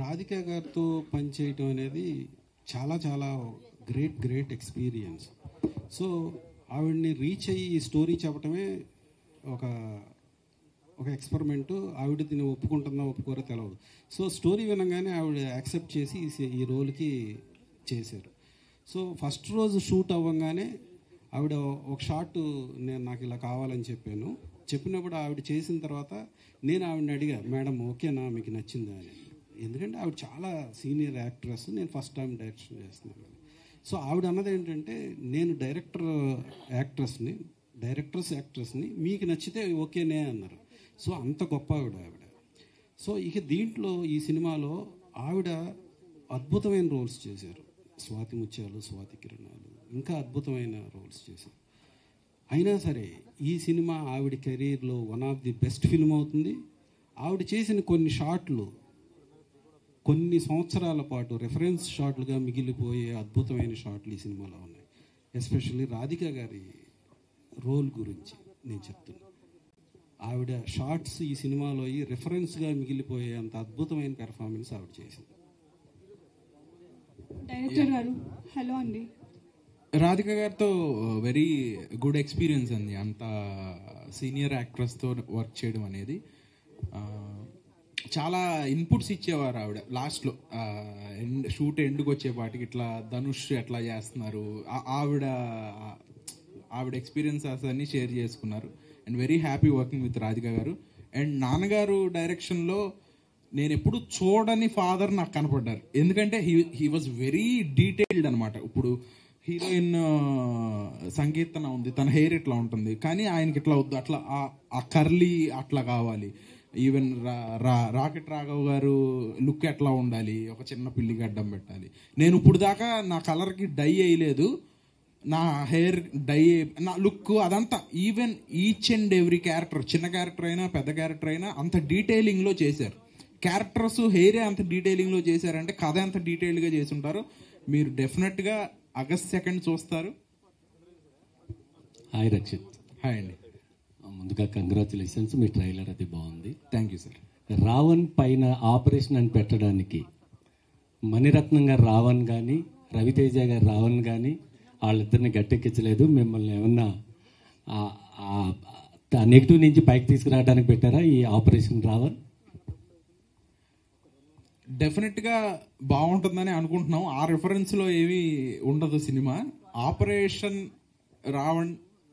Radhika గారితో పనిచేయటం అనేది చాలా చాలా గ్రేట్ ఎక్స్పీరియన్స్. సో ఆవిడ్ని రీచ్ అయ్యి ఈ స్టోరీ చెప్పడమే ఒక ఎక్స్పెరిమెంటు. ఆవిడ దీన్ని ఒప్పుకుంటుందా ఒప్పుకోరో తెలియదు. సో స్టోరీ వినగానే ఆవిడ యాక్సెప్ట్ చేసి ఈ రోల్కి చేశారు. సో ఫస్ట్ రోజు షూట్ అవ్వగానే ఆవిడ ఒక షాట్ నాకు ఇలా కావాలని చెప్పినప్పుడు ఆవిడ చేసిన తర్వాత నేను ఆవిడని అడిగా, మేడం ఓకేనా, మీకు నచ్చిందా అని. ఎందుకంటే ఆవిడ చాలా సీనియర్ యాక్ట్రెస్, నేను ఫస్ట్ టైం డైరెక్షన్ చేస్తున్నాను. సో ఆవిడ అన్నది ఏంటంటే, నేను డైరెక్టర్స్ యాక్ట్రెస్ని మీకు నచ్చితే ఓకేనే అన్నారు. సో అంత గొప్ప ఆవిడ. సో ఇక దీంట్లో ఈ సినిమాలో ఆవిడ అద్భుతమైన రోల్స్ చేశారు. స్వాతి ముత్యాలు, స్వాతి కిరణాలు, ఇంకా అద్భుతమైన రోల్స్ చేశారు. అయినా సరే ఈ సినిమా ఆవిడ కెరీర్లో one of the best film అవుతుంది. ఆవిడ చేసిన కొన్ని షాట్లు కొన్ని సంవత్సరాల పాటు రెఫరెన్స్ షాట్లుగా మిగిలిపోయే అద్భుతమైన షాట్లు ఈ సినిమాలో ఉన్నాయి. ఎస్పెషల్లీ రాధిక గారి రోల్ గురించి నేను చెప్తున్నాను. ఆవిడ షార్ట్స్ ఈ సినిమాలో రెఫరెన్స్గా మిగిలిపోయే అంత అద్భుతమైన పెర్ఫార్మెన్స్ ఆవిడ చేసింది. డైరెక్టర్ గారు హలో అండి. రాధిక గారితో వెరీ గుడ్ ఎక్స్పీరియన్స్ అండి. అంత సీనియర్ యాక్ట్రెస్తో వర్క్ చేయడం అనేది. చాలా ఇన్పుట్స్ ఇచ్చేవారు ఆవిడ. లాస్ట్లో షూట్ ఎండ్కి వచ్చేపాటికి ఇట్లా ధనుష్ ఎట్లా చేస్తున్నారు, ఆవిడ ఎక్స్పీరియన్సెస్ అన్ని షేర్ చేసుకున్నారు. And very happy working with Radhika గారు. అండ్ నాన్నగారు డైరెక్షన్లో నేను ఎప్పుడు చూడని ఫాదర్ నాకు కనపడ్డారు. ఎందుకంటే హీ వాజ్ వెరీ డీటెయిల్డ్ అనమాట. ఇప్పుడు హీరోయిన్ సంకీర్తన ఉంది, తన హెయిర్ ఇట్లా ఉంటుంది, కానీ ఆయనకి ఇట్లా వద్దు, అట్లా ఆ కర్లీ అట్లా కావాలి. ఈవెన్ రాకెట్ రాఘవ్ గారు లుక్ ఎట్లా ఉండాలి, ఒక చిన్న పిల్లికి అడ్డం పెట్టాలి. నేను ఇప్పుడు దాకా నా కలర్కి డై వేయలేదు, నా హెయిర్ డై, నా లుక్ అదంతా even each and every character, చిన్న క్యారెక్టర్ అయినా పెద్ద క్యారెక్టర్ అయినా అంత డీటెయిలింగ్లో చేశారు. క్యారెక్టర్స్ హెయిరే అంత డీటెయిలింగ్లో చేశారంటే కథ ఎంత డీటెయిల్డ్గా చేసి ఉంటారు. మీరు డెఫినెట్గా August 2 చూస్తారు. హాయ్ రక్షిత్. హాయ్ అండి. ముందుగా కంగ్రాచులేషన్స్, మీ ట్రైలర్ అది బాగుంది. Thank you sir. రావణ్ పైన ఆపరేషన్ అని పెట్టడానికి మణిరత్నం గారు రావణ్ కానీ, రవితేజ గారు రావణ్ కానీ వాళ్ళిద్దరిని గట్టెక్కించలేదు. మిమ్మల్ని ఏమన్నా నెగిటివ్ నుంచి పైకి తీసుకురావడానికి పెట్టారా ఈ ఆపరేషన్ రావణ్? డెఫినెట్గా బాగుంటుందని అనుకుంటున్నాం. ఆ రెఫరెన్స్లో ఏమీ ఉండదు సినిమా. ఆపరేషన్ రావణ్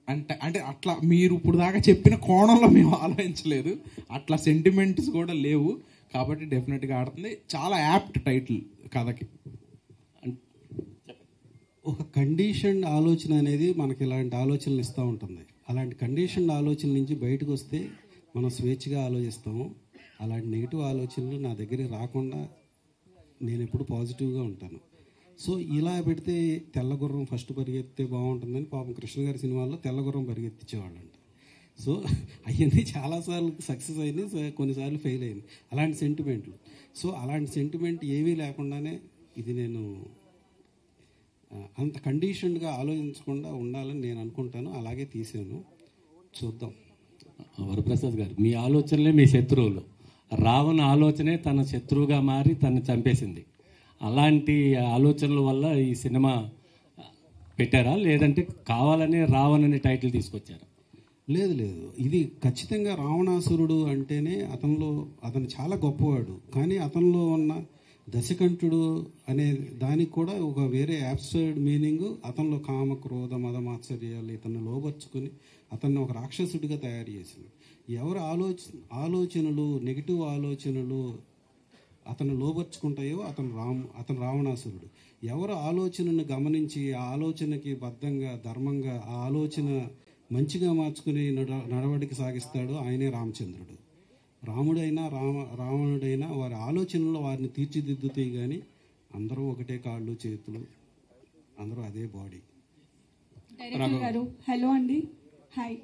అంటే అట్లా మీరు ఇప్పుడు దాకా చెప్పిన కోణంలో మేము ఆలోచించలేదు, అట్లా సెంటిమెంట్స్ కూడా లేవు. కాబట్టి డెఫినెట్గా ఆడుతుంది. చాలా యాప్ట్ టైటిల్ కథకి. ఒక కండిషన్ ఆలోచన అనేది మనకి ఇలాంటి ఆలోచనలు ఇస్తూ ఉంటుంది. అలాంటి కండిషన్ ఆలోచన నుంచి బయటకు వస్తే మనం స్వేచ్ఛగా ఆలోచిస్తాము. అలాంటి నెగిటివ్ ఆలోచనలు నా దగ్గరికి రాకుండా నేను ఎప్పుడు పాజిటివ్గా ఉంటాను. సో ఇలా పెడితే తెల్లగుర్రం ఫస్ట్ పరిగెత్తే బాగుంటుందని పాపం కృష్ణ గారి సినిమాల్లో తెల్లగుర్రం పరిగెత్తించేవాళ్ళంట. సో అవన్నీ చాలాసార్లు సక్సెస్ అయినాయి, కొన్నిసార్లు ఫెయిల్ అయింది అలాంటి సెంటిమెంట్లు. సో అలాంటి సెంటిమెంట్ ఏమీ లేకుండానే ఇది నేను అంత కండిషన్డ్గా ఆలోచించకుండా ఉండాలని నేను అనుకుంటాను. అలాగే తీసాను, చూద్దాం. వరప్రసాద్ గారు, మీ ఆలోచనలే మీ శత్రువులు. రావణ ఆలోచనే తన శత్రువుగా మారి తను చంపేసింది. అలాంటి ఆలోచనల వల్ల ఈ సినిమా పెట్టారా, లేదంటే కావాలని రావణ్ అనే టైటిల్ తీసుకొచ్చారా? లేదు, ఇది ఖచ్చితంగా రావణాసురుడు అంటేనే అతను చాలా గొప్పవాడు. కానీ అతనిలో ఉన్న దశకంఠుడు అనే దానికి కూడా ఒక వేరే యాబ్సర్డ్ మీనింగ్. అతనిలో కామ, క్రోధ, మద, మాత్సర్యాలు ఇతన్ని లోబర్చుకుని అతన్ని ఒక రాక్షసుడిగా తయారు చేసింది. ఎవరు ఆలోచనలు నెగిటివ్ ఆలోచనలు అతను లోబర్చుకుంటాయో అతను రావణాసురుడు. ఎవరు ఆలోచనను గమనించి ఆ ఆలోచనకి బద్ధంగా ధర్మంగా ఆ ఆలోచన మంచిగా మార్చుకుని నడవడికి సాగిస్తాడో ఆయనే రామచంద్రుడు. రాముడైనా రావణుడైనా వారి ఆలోచనలో వారిని తీర్చిదిద్దుతాయి. కానీ అందరూ ఒకటే కాళ్ళు చేతులు, అందరూ అదే బాడీ. డైరెక్టర్ గారు హలో అండి. హాయ్.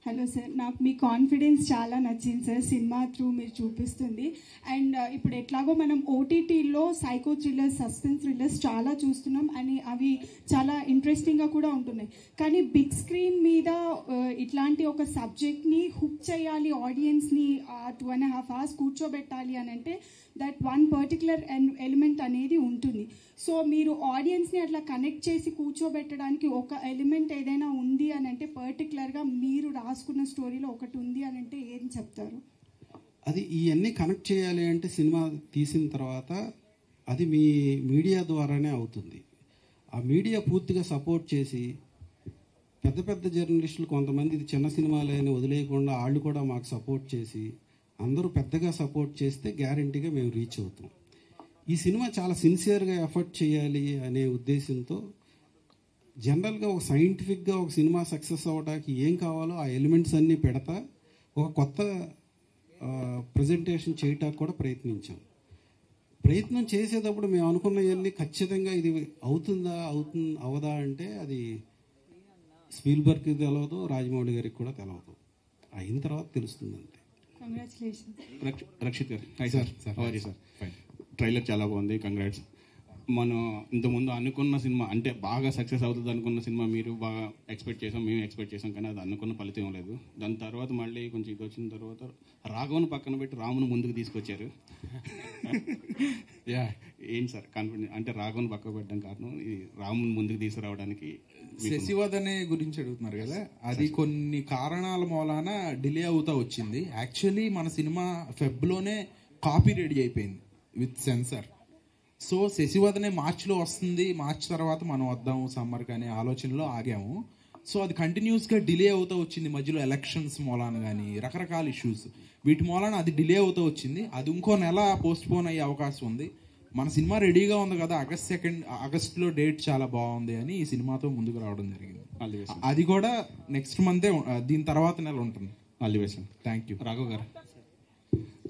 హలో సార్, నాకు మీ కాన్ఫిడెన్స్ చాలా నచ్చింది సార్. సినిమా త్రూ మీరు చూపిస్తుంది. అండ్ ఇప్పుడు ఎట్లాగో మనం ఓటీటీలో సైకో థ్రిల్లర్స్, సస్పెన్స్ థ్రిల్లర్స్ చాలా చూస్తున్నాం అని అవి చాలా ఇంట్రెస్టింగ్గా కూడా ఉంటున్నాయి. కానీ బిగ్ స్క్రీన్ మీద ఇట్లాంటి ఒక సబ్జెక్ట్ని హుక్ చేయాలి, ఆడియన్స్ని 2.5 hours కూర్చోబెట్టాలి అని అంటే దట్ వన్ పర్టికులర్ ఎలిమెంట్ అనేది ఉంటుంది. సో మీరు ఆడియన్స్ని అట్లా కనెక్ట్ చేసి కూర్చోబెట్టడానికి ఒక ఎలిమెంట్ ఏదైనా ఉంది అని అంటే, పర్టికులర్గా మీరు రాసుకున్న స్టోరీలో ఒకటి ఉంది అని అంటే ఏం చెప్తారు? అది ఇవన్నీ కనెక్ట్ చేయాలి అంటే సినిమా తీసిన తర్వాత అది మీ మీడియా ద్వారానే అవుతుంది. ఆ మీడియా పూర్తిగా సపోర్ట్ చేసి, పెద్ద పెద్ద జర్నలిస్టులు కొంతమంది ఇది చిన్న సినిమాలని వదిలేయకుండా వాళ్ళు కూడా మాకు సపోర్ట్ చేసి, అందరూ పెద్దగా సపోర్ట్ చేస్తే గ్యారంటీగా మేము రీచ్ అవుతాం. ఈ సినిమా చాలా సిన్సియర్గా ఎఫర్ట్ చేయాలి అనే ఉద్దేశంతో జనరల్గా ఒక సైంటిఫిక్గా ఒక సినిమా సక్సెస్ అవ్వడానికి ఏం కావాలో ఆ ఎలిమెంట్స్ అన్నీ పెడతా ఒక కొత్త ప్రజెంటేషన్ చేయటానికి కూడా ప్రయత్నం చేసేటప్పుడు మేము అనుకున్నవన్నీ ఖచ్చితంగా ఇది అవదా అంటే అది స్పీల్బర్గ్కి తెలియదు, రాజమౌళి గారికి కూడా తెలియదు. అయిన తర్వాత తెలుస్తుంది అంతే. రక్షిత్ గారు హాయ్ సార్. సార్ ట్రైలర్ చాలా బాగుంది, కంగ్రాట్స్. మనం ఇంతకుముందు అనుకున్న సినిమా అంటే బాగా సక్సెస్ అవుతుంది అనుకున్న సినిమా మీరు బాగా ఎక్స్పెక్ట్ చేసాం, మేము ఎక్స్పెక్ట్ చేసాం, కానీ అది అనుకున్న ఫలితం లేదు. దాని తర్వాత మళ్ళీ కొంచెం ఇది వచ్చిన తర్వాత రాఘవను పక్కన పెట్టి రామును ముందుకు తీసుకొచ్చారు. యా ఏంటి సార్ కాన్ఫిడెంట్ అంటే రాఘవను పక్కన పెట్టడం కారణం ఈ రామును ముందుకు తీసుకురావడానికి? శశివదనే గురించి అడుగుతున్నారు కదా, అది కొన్ని కారణాల మూలాన డిలే అవుతా వచ్చింది. యాక్చువల్లీ మన సినిమా ఫెబ్లోనే కాపీ రెడీ అయిపోయింది విత్ సెన్సార్. సో శశివదనే మార్చిలో వస్తుంది, మార్చ్ తర్వాత మనం వద్దాము సమ్మర్కి అనే ఆలోచనలో ఆగాము. సో అది కంటిన్యూస్గా డిలే అవుతూ వచ్చింది. మధ్యలో ఎలక్షన్స్ మూలాన కానీ రకరకాల ఇష్యూస్, వీటి మూలాన అది డిలే అవుతూ వచ్చింది. అది ఇంకో నెల పోస్ట్ పోన్ అయ్యే అవకాశం ఉంది. మన సినిమా రెడీగా ఉంది కదా, ఆగస్టులో డేట్ చాలా బాగుంది అని ఈ సినిమాతో ముందుకు రావడం జరిగింది. అది కూడా నెక్స్ట్ మంతే, దీని తర్వాత నెల ఉంటుంది. Thank you. రాఘవ్ గారు,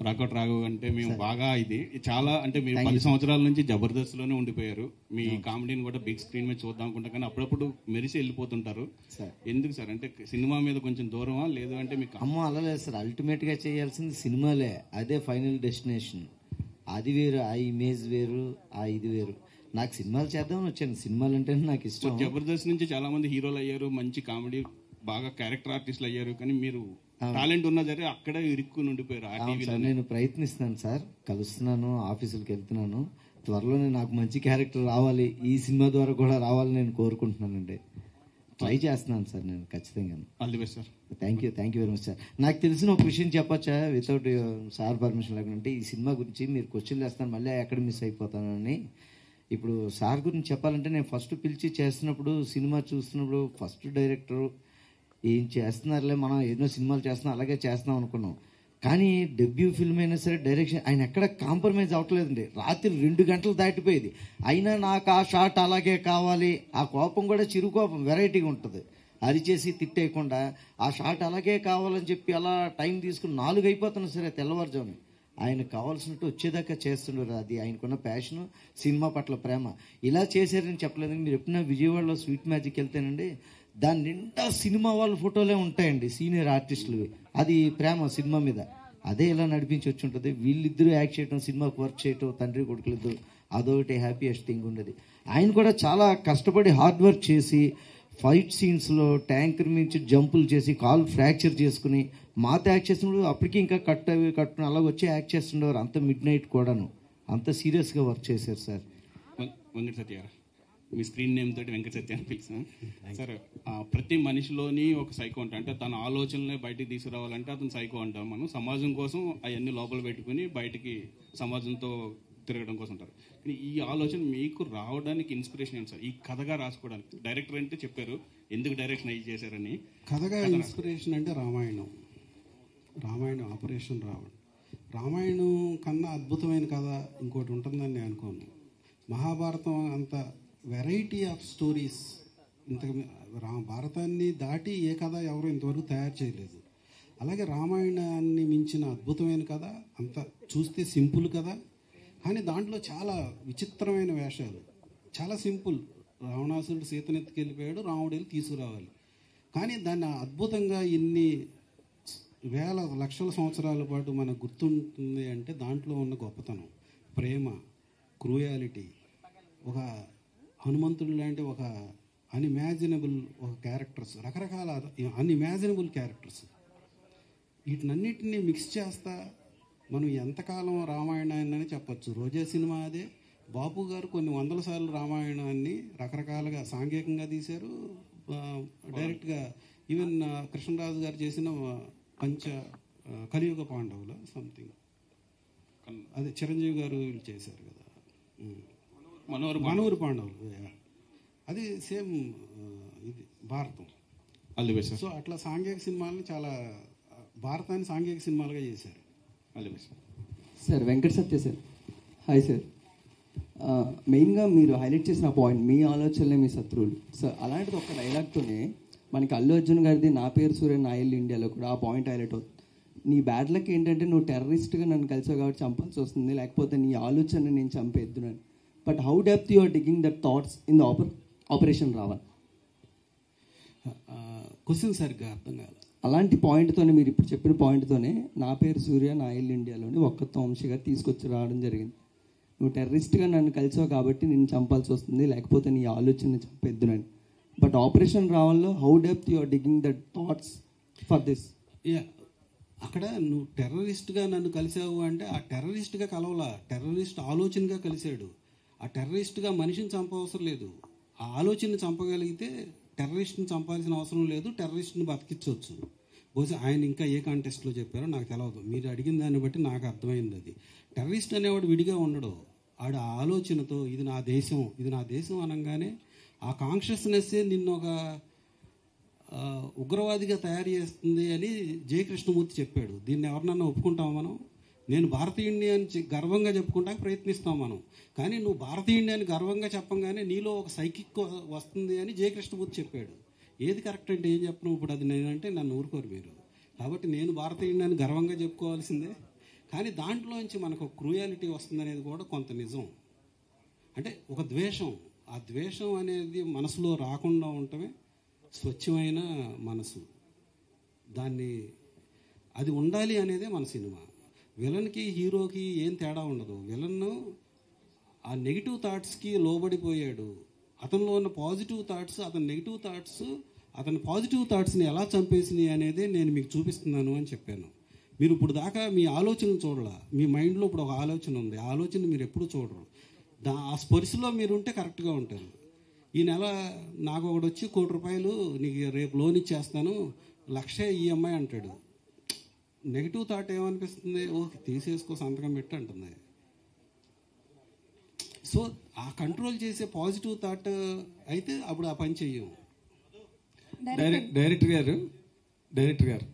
రాఘవ్ అంటే మేము బాగా ఇది చాలా అంటే మీరు 10 సంవత్సరాల నుంచి జబర్దస్త్లోనే ఉండిపోయారు. మీ కామెడీని కూడా బిగ్ స్క్రీన్ మీద చూద్దాం అనుకుంటా, కానీ అప్పుడప్పుడు మెరిసి వెళ్ళిపోతుంటారు. ఎందుకు సార్? అంటే సినిమా మీద కొంచెం దూరమా, లేదు అంటే మీకు? అమ్మో అలా లేదు సార్, అల్టిమేట్ గా చేయాల్సింది సినిమాలే, అదే ఫైనల్ డెస్టినేషన్. అది వేరు, ఆ ఇమేజ్ వేరు, ఆ ఇది వేరు. నాకు సినిమాలు చేద్దామని వచ్చాను, సినిమాలు అంటే నాకు ఇష్టం. జబర్దస్త్ నుంచి చాలా మంది హీరోలు అయ్యారు, మంచి కామెడీ బాగా క్యారెక్టర్ ఆర్టిస్టులు అయ్యారు, కానీ మీరు టాలెంట్ ఉన్నా సరే అక్కడే ఇరుక్కుని ఉండిపోయారు. నేను ప్రయత్నిస్తున్నాను సార్, కలుస్తున్నాను, ఆఫీసులకు వెళ్తున్నాను. త్వరలోనే నాకు మంచి క్యారెక్టర్ రావాలి, ఈ సినిమా ద్వారా కూడా రావాలని నేను కోరుకుంటున్నానండి. ట్రై చేస్తున్నాను సార్ నేను ఖచ్చితంగా. All the best sir. Thank you very much sir. నాకు తెలిసిన ఒక విషయం చెప్పొచ్చా వితౌట్ సార్ పర్మిషన్ లేకుంటే? ఈ సినిమా గురించి మీరు క్వశ్చన్లు వేస్తాను, మళ్ళీ ఎక్కడ మిస్ అయిపోతానని. ఇప్పుడు సార్ గురించి చెప్పాలంటే, నేను ఫస్ట్ పిలిచి చేస్తున్నప్పుడు, సినిమా చూస్తున్నప్పుడు ఫస్ట్ డైరెక్టర్ ఏం చేస్తున్నారులే, మనం ఎన్నో సినిమాలు చేస్తున్నాం అలాగే చేస్తున్నాం అనుకున్నాం. కానీ డెబ్యూ ఫిల్మ్ అయినా సరే డైరెక్షన్ ఆయన ఎక్కడ కాంప్రమైజ్ అవ్వట్లేదండి. రాత్రి 2 గంటలు దాటిపోయేది, అయినా నాకు ఆ షాట్ అలాగే కావాలి. ఆ కోపం కూడా చిరు కోపం, వెరైటీగా ఉంటుంది. అరిచేసి తిట్టేయకుండా ఆ షాట్ అలాగే కావాలని చెప్పి అలా టైం తీసుకుని 4 అయిపోతున్నా సరే తెల్లవారుజాము ఆయనకు కావాల్సినట్టు వచ్చేదాకా చేస్తుండారు. అది ఆయనకున్న ప్యాషను, సినిమా పట్ల ప్రేమ. ఇలా చేశారని చెప్పలేదు. మీరు ఎప్పుడైనా విజయవాడలో స్వీట్ మ్యాజిక్ వెళ్తేనండి, దాని నిండా సినిమా వాళ్ళ ఫోటోలే ఉంటాయండి, సీనియర్ ఆర్టిస్టులు. అది ప్రేమ సినిమా మీద. అదే ఇలా నడిపించి వచ్చి ఉంటుంది. వీళ్ళిద్దరూ యాక్ట్ చేయటం, సినిమాకు వర్క్ చేయటం, తండ్రి కొడుకులిద్దరు, అదొకటి హ్యాపీయెస్ట్ థింగ్ ఉండేది. ఆయన కూడా చాలా కష్టపడి హార్డ్ వర్క్ చేసి ఫైట్ సీన్స్లో ట్యాంకర్ నుంచి జంపులు చేసి కాల్ ఫ్రాక్చర్ చేసుకుని మాతో యాక్ట్ చేస్తున్నప్పుడు అప్పటికి ఇంకా కట్టుకుని అలాగ వచ్చి యాక్ట్ చేస్తుండేవారు. అంత మిడ్ నైట్ కూడాను అంత సీరియస్గా వర్క్ చేశారు సార్. వెంకట సత్య గారు, మీ స్క్రీన్ నేమ్ తోటి వెంకట సత్య అని పిలిచాను సార్. ప్రతి మనిషిలోని ఒక సైకో ఉంటా, అంటే తన ఆలోచనలే బయటికి తీసుకురావాలంటే అతను సైకో అంటాం మనం. సమాజం కోసం అవన్నీ లోపల పెట్టుకుని బయటికి సమాజంతో తిరగడం కోసం ఉంటారు. కానీ ఈ ఆలోచన మీకు రావడానికి ఇన్స్పిరేషన్ ఏంటి సార్? ఈ కథగా రాసుకోవడానికి డైరెక్టర్ అంటే చెప్పారు, ఎందుకు డైరెక్షన్ అయ్యి చేశారని. కథగా ఇన్స్పిరేషన్ అంటే రామాయణం ఆపరేషన్ రావణ్. రామాయణం కన్నా అద్భుతమైన కథ ఇంకోటి ఉంటుందని నేను అనుకోను. మహాభారతం అంత వెరైటీ ఆఫ్ స్టోరీస్ ఇంత భారతాన్ని దాటి ఏ కథ ఎవరు ఇంతవరకు తయారు చేయలేదు. అలాగే రామాయణాన్ని మించిన అద్భుతమైన కథ, అంత చూస్తే సింపుల్ కథ, కానీ దాంట్లో చాలా విచిత్రమైన వేషాలు. చాలా సింపుల్, రావణాసురుడు సీతనెత్తుకెళ్ళిపోయాడు, రాముడు వెళ్ళి తీసుకురావాలి. కానీ దాన్ని అద్భుతంగా ఇన్ని వేల లక్షల సంవత్సరాల పాటు మనకు గుర్తుంటుంది అంటే దాంట్లో ఉన్న గొప్పతనం, ప్రేమ, క్రూయాలిటీ, ఒక హనుమంతుడు లాంటి ఒక అన్ఇమాజినబుల్ ఒక క్యారెక్టర్స్, రకరకాల అన్ఇమాజినబుల్ క్యారెక్టర్స్, వీటినన్నిటినీ మిక్స్ చేస్తా మనం ఎంతకాలం రామాయణాన్ని చెప్పచ్చు. రోజా సినిమా అదే, బాపు గారు కొన్ని వందల సార్లు రామాయణాన్ని రకరకాలుగా సాంఘికంగా తీశారు, డైరెక్ట్గా. ఈవెన్ కృష్ణరాజు గారు చేసిన కలియుగ పాండవుల సంథింగ్ అదే చిరంజీవి గారు చేశారు కదా, మనూరు పాండవులు, అది సేమ్ ఇది భారతం. సో అట్లా సాంఘిక సినిమాలని చాలా, భారతాన్ని సాంఘిక సినిమాలుగా చేశారు. Sir Venkata Satya sir, hi sir. మెయిన్గా మీరు హైలైట్ చేసిన పాయింట్, మీ ఆలోచనలే మీ శత్రువులు సార్. అలాంటిది ఒక డైలాగ్తోనే మనకి అల్లు అర్జున్ గారిది నా పేరు సూర్య నా ఇల్లు ఇండియాలో కూడా ఆ పాయింట్ హైలైట్ అవుతుంది. నీ బ్యాడ్ లక్ ఏంటంటే నువ్వు టెర్రరిస్ట్గా నన్ను కలిసావు కాబట్టి చంపాల్సి వస్తుంది, లేకపోతే నీ ఆలోచన నేను చంపేద్దునని. But how depth you are digging that thoughts in the operation Ravan? Question సరిగ్గా అర్థం కాదు. అలాంటి పాయింట్తోనే, మీరు ఇప్పుడు చెప్పిన పాయింట్తోనే నా పేరు సూర్య నా ఇల్లు ఇండియాలోని ఒక్క వంశీగా తీసుకొచ్చి రావడం జరిగింది. నువ్వు టెర్రరిస్ట్గా నన్ను కలిసావు కాబట్టి నేను చంపాల్సి వస్తుంది, లేకపోతే నీ ఆలోచన చంపేద్దునని. బట్ ఆపరేషన్ రావల్లో how depth you are digging that thoughts for this? అక్కడ నువ్వు టెర్రరిస్ట్గా నన్ను కలిసావు అంటే ఆ టెర్రరిస్ట్గా కలవలా, టెర్రరిస్ట్ ఆలోచనగా కలిశాడు. ఆ టెర్రరిస్ట్గా మనిషిని చంపవసరం లేదు, ఆ ఆలోచనని చంపగలిగితే టెర్రరిస్ట్ని చంపాల్సిన అవసరం లేదు, టెర్రరిస్ట్ని బతికించవచ్చు. బహుశా ఆయన ఇంకా ఏ కాంటెస్ట్లో చెప్పారో నాకు తెలియదు, మీరు అడిగిన దాన్ని బట్టి నాకు అర్థమైంది. అది టెర్రరిస్ట్ అనేవాడు విడిగా ఉండడు, ఆడ ఆలోచనతో ఇది నా దేశం, ఇది నా దేశం అనగానే ఆ కాన్షియస్నెస్సే నిన్ను ఒక ఉగ్రవాదిగా తయారు చేస్తుంది అని జయకృష్ణమూర్తి చెప్పాడు. దీన్ని ఎవరినన్నా ఒప్పుకుంటాం మనం? నేను భారతీయుడిని అని గర్వంగా చెప్పుకుంటానికి ప్రయత్నిస్తాం మనం, కానీ నువ్వు భారతీయుడిని అని గర్వంగా చెప్పంగానే నీలో ఒక సైకిక్ వస్తుంది అని జయకృష్ణమూర్తి చెప్పాడు. ఏది కరెక్ట్ అంటే ఏం చెప్పను ఇప్పుడు, అది నేనంటే నన్ను ఊరుకోరు మీరు. కాబట్టి నేను భారతీయుడిని అని గర్వంగా చెప్పుకోవాల్సిందే, కానీ దాంట్లోంచి మనకు క్రూయాలిటీ వస్తుందనేది కూడా కొంత నిజం. అంటే ఒక ద్వేషం, ఆ ద్వేషం అనేది మనసులో రాకుండా ఉండటమే స్వచ్ఛమైన మనసు. దాన్ని అది ఉండాలి అనేదే మన సినిమా. విలన్కి హీరోకి ఏం తేడా ఉండదు. విలన్ ఆ నెగిటివ్ థాట్స్కి లోబడిపోయాడు, అతనిలో ఉన్న పాజిటివ్ థాట్స్, అతని నెగిటివ్ థాట్స్ అతని పాజిటివ్ థాట్స్ని ఎలా చంపేసినాయి అనేది నేను మీకు చూపిస్తున్నాను అని చెప్పాను. మీరు ఇప్పుడు దాకా మీ ఆలోచన చూడాల, మీ మైండ్లో ఇప్పుడు ఒక ఆలోచన ఉంది, ఆ ఆలోచన మీరు ఎప్పుడు చూడరు. ఆ స్పర్శలో మీరు ఉంటే కరెక్ట్గా ఉంటారు. ఈ నెల నాకు ఒకటి వచ్చి ₹1,00,00,000 నీకు రేపు లోన్ ఇచ్చేస్తాను, 1,00,000 ఈఎంఐ అంటాడు. నెగిటివ్ థాట్ ఏమనిపిస్తుంది? ఓకే తీసేసుకో సంతకం పెట్టి అంటుంది. సో ఆ కంట్రోల్ చేసే పాజిటివ్ థాట్ అయితే అప్పుడు ఆ పని చెయ్యము. డైరెక్టర్ గారు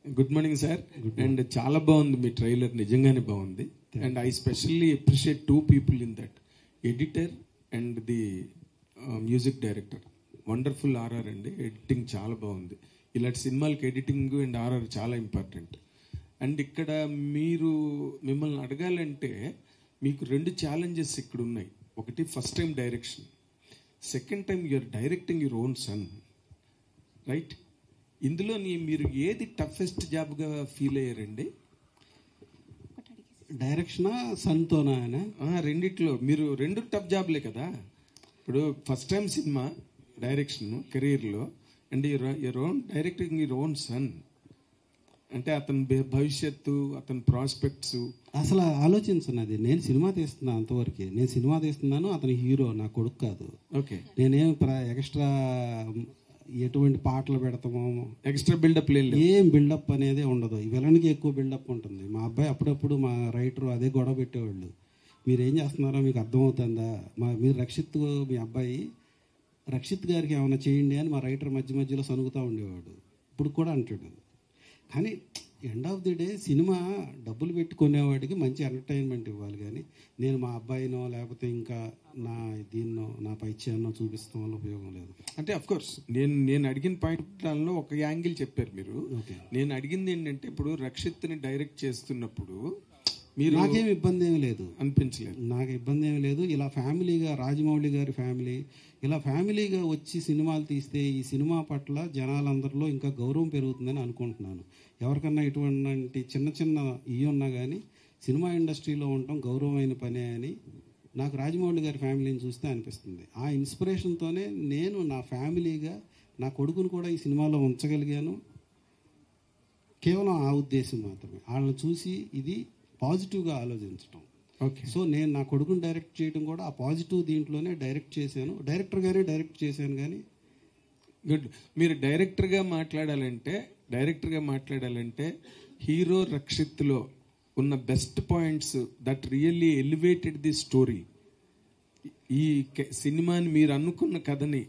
గుడ్ మార్నింగ్ సార్. అండ్ చాలా బాగుంది మీ ట్రైలర్, నిజంగానే బాగుంది. And I specially appreciate 2 people in that, editor and the music director. Wonderful RR అండి, ఎడిటింగ్ చాలా బాగుంది. ఇలాంటి సినిమాలకి ఎడిటింగ్ అండ్ ఆర్ఆర్ చాలా ఇంపార్టెంట్. అండ్ ఇక్కడ మిమ్మల్ని అడగాలంటే మీకు 2 ఛాలెంజెస్ ఇక్కడ ఉన్నాయి. ఒకటి first time direction, second time you're directing your own son, right? ఇందులో మీరు ఏది టఫెస్ట్ జాబ్గా ఫీల్ అయ్యారండి? డైరెక్షనా సన్తోనా? రెండిట్లో మీరు 2 టఫ్ జాబ్లే కదా. ఇప్పుడు ఫస్ట్ టైం సినిమా డైరెక్షన్ కెరీర్లో, and your own directing your own sun అంటే అతని భవిష్యత్తు, అతని ప్రాస్పెక్ట్స్ అసలు ఆలోచించున్నది. నేను సినిమా తీస్తున్నా అంతవరకే, నేను సినిమా తీస్తున్నాను, అతని హీరో, నా కొడుకు కాదు. ఓకే, నేనేం ఎక్స్ట్రా ఎటువంటి పాటలు పెడతామో, ఎక్స్ట్రా బిల్డప్ లేదు, ఏం బిల్డప్ అనేది ఉండదు. విలన్కి ఎక్కువ బిల్డప్ ఉంటుంది. మా అబ్బాయి అప్పుడప్పుడు మా రైటర్ అదే గొడవ పెట్టేవాళ్ళు, మీరేం చేస్తున్నారో మీకు అర్థమవుతుందా, మీరు రక్షిత్, మీ అబ్బాయి రక్షిత్ గారికి ఏమైనా చేయండి అని మా రైటర్ మధ్య మధ్యలో సనుగుతూ ఉండేవాడు. ఇప్పుడు కూడా అంటాడు. కానీ end of the day cinema డబ్బులు పెట్టుకునేవాడికి మంచి ఎంటర్టైన్మెంట్ ఇవ్వాలి, కానీ నేను మా అబ్బాయినో లేకపోతే ఇంకా దీన్నో నా పైచ్యాన్నో చూపిస్తాం వల్ల ఉపయోగం లేదు. అంటే అఫ్ కోర్స్ నేను అడిగిన పాయింట్లలో ఒక యాంగిల్ చెప్పారు మీరు. నేను అడిగింది ఏంటంటే, ఇప్పుడు రక్షిత్ని డైరెక్ట్ చేస్తున్నప్పుడు నాకేం ఇబ్బంది ఏమీ లేదు అనిపించలేదు. నాకు ఇబ్బంది ఏమీ లేదు. ఇలా ఫ్యామిలీగా రాజమౌళి గారి ఫ్యామిలీ ఇలా ఫ్యామిలీగా వచ్చి సినిమాలు తీస్తే ఈ సినిమా పట్ల జనాలందరిలో ఇంకా గౌరవం పెరుగుతుందని అనుకుంటున్నాను. ఎవరికన్నా ఇటువంటి చిన్న చిన్న ఉన్నా కానీ సినిమా ఇండస్ట్రీలో ఉండటం గౌరవమైన పనే అని నాకు రాజమౌళి గారి ఫ్యామిలీని చూస్తే అనిపిస్తుంది. ఆ ఇన్స్పిరేషన్తోనే నేను నా ఫ్యామిలీగా నా కొడుకును కూడా ఈ సినిమాలో ఉంచగలిగాను. కేవలం ఆ ఉద్దేశం మాత్రమే, వాళ్ళని చూసి ఇది పాజిటివ్గా ఆలోచించటం. ఓకే. సో నేను నా కొడుకుని డైరెక్ట్ చేయడం కూడా ఆ పాజిటివ్ దీంట్లోనే డైరెక్ట్ చేశాను. డైరెక్టర్గానే డైరెక్ట్ చేశాను. కానీ గుడ్. మీరు డైరెక్టర్గా మాట్లాడాలంటే హీరో రక్షిత్లో ఉన్న best points that really elevated the story. ఈ సినిమాని మీరు అనుకున్న కథని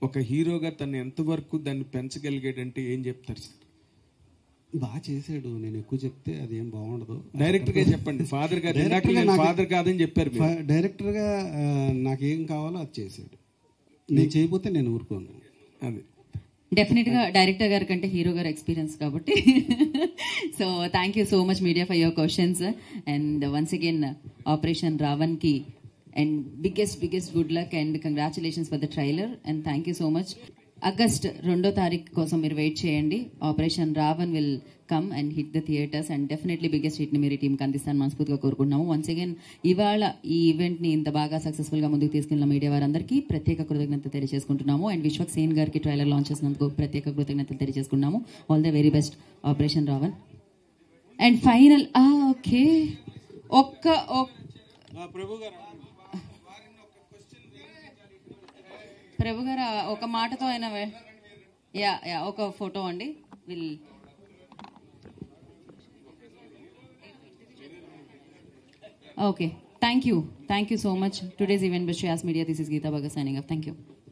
ఒక హీరోగా తను ఎంతవరకు దాన్ని పెంచగలిగాడంటే ఏం చెప్తారు సార్? బాగా చేశాడు. నేను ఎక్కువ చెప్తే అది ఏం బాగుండదు. డైరెక్టర్గా చెప్పండి. ఫాదర్ కాదని చెప్పారు. డైరెక్టర్గా నాకేం కావాలో అది చేశాడు. నేను చేయకపోతే నేను ఊరుకోను. అది డెఫినెట్ గా డైరెక్టర్ గారి కంటే హీరో గారు ఎక్స్పీరియన్స్ కాబట్టి. So thank you so much media for your questions and once again operation Ravan కి and biggest good luck and congratulations for the trailer and thank you so much. August 2వ తారీఖు కోసం మీరు wait చేయండి. Operation Ravan will come and hit the theatres and definitely biggest hit ని మీరు ఈ టీంకి అందిస్తాను మనస్ఫూర్తిగా కోరుకుంటున్నాము. వన్స్ అగైన్ ఇవాళ ఈ ఈవెంట్ ని ఇంత బాగా సక్సెస్ఫుల్ గా ముందుకు తీసుకెళ్లిన మీడియా వారందరికీ ప్రత్యేక కృతజ్ఞతలు తెలియజేసుకుంటున్నాము అండ్ విశ్వక్ సేన్ గారికి ట్రైలర్ లాంచ్ చేసినందుకు ప్రత్యేక కృతజ్ఞతలు తెలియజేసుకున్నాము. All the very best operation Ravan. And final okay Prabhu garu ఒక మాటతో ఆయన ఒక ఫోటో అండి will okay. Thank you so much. Today's event best as media. This is Geeta Bhagat signing off. Thank you.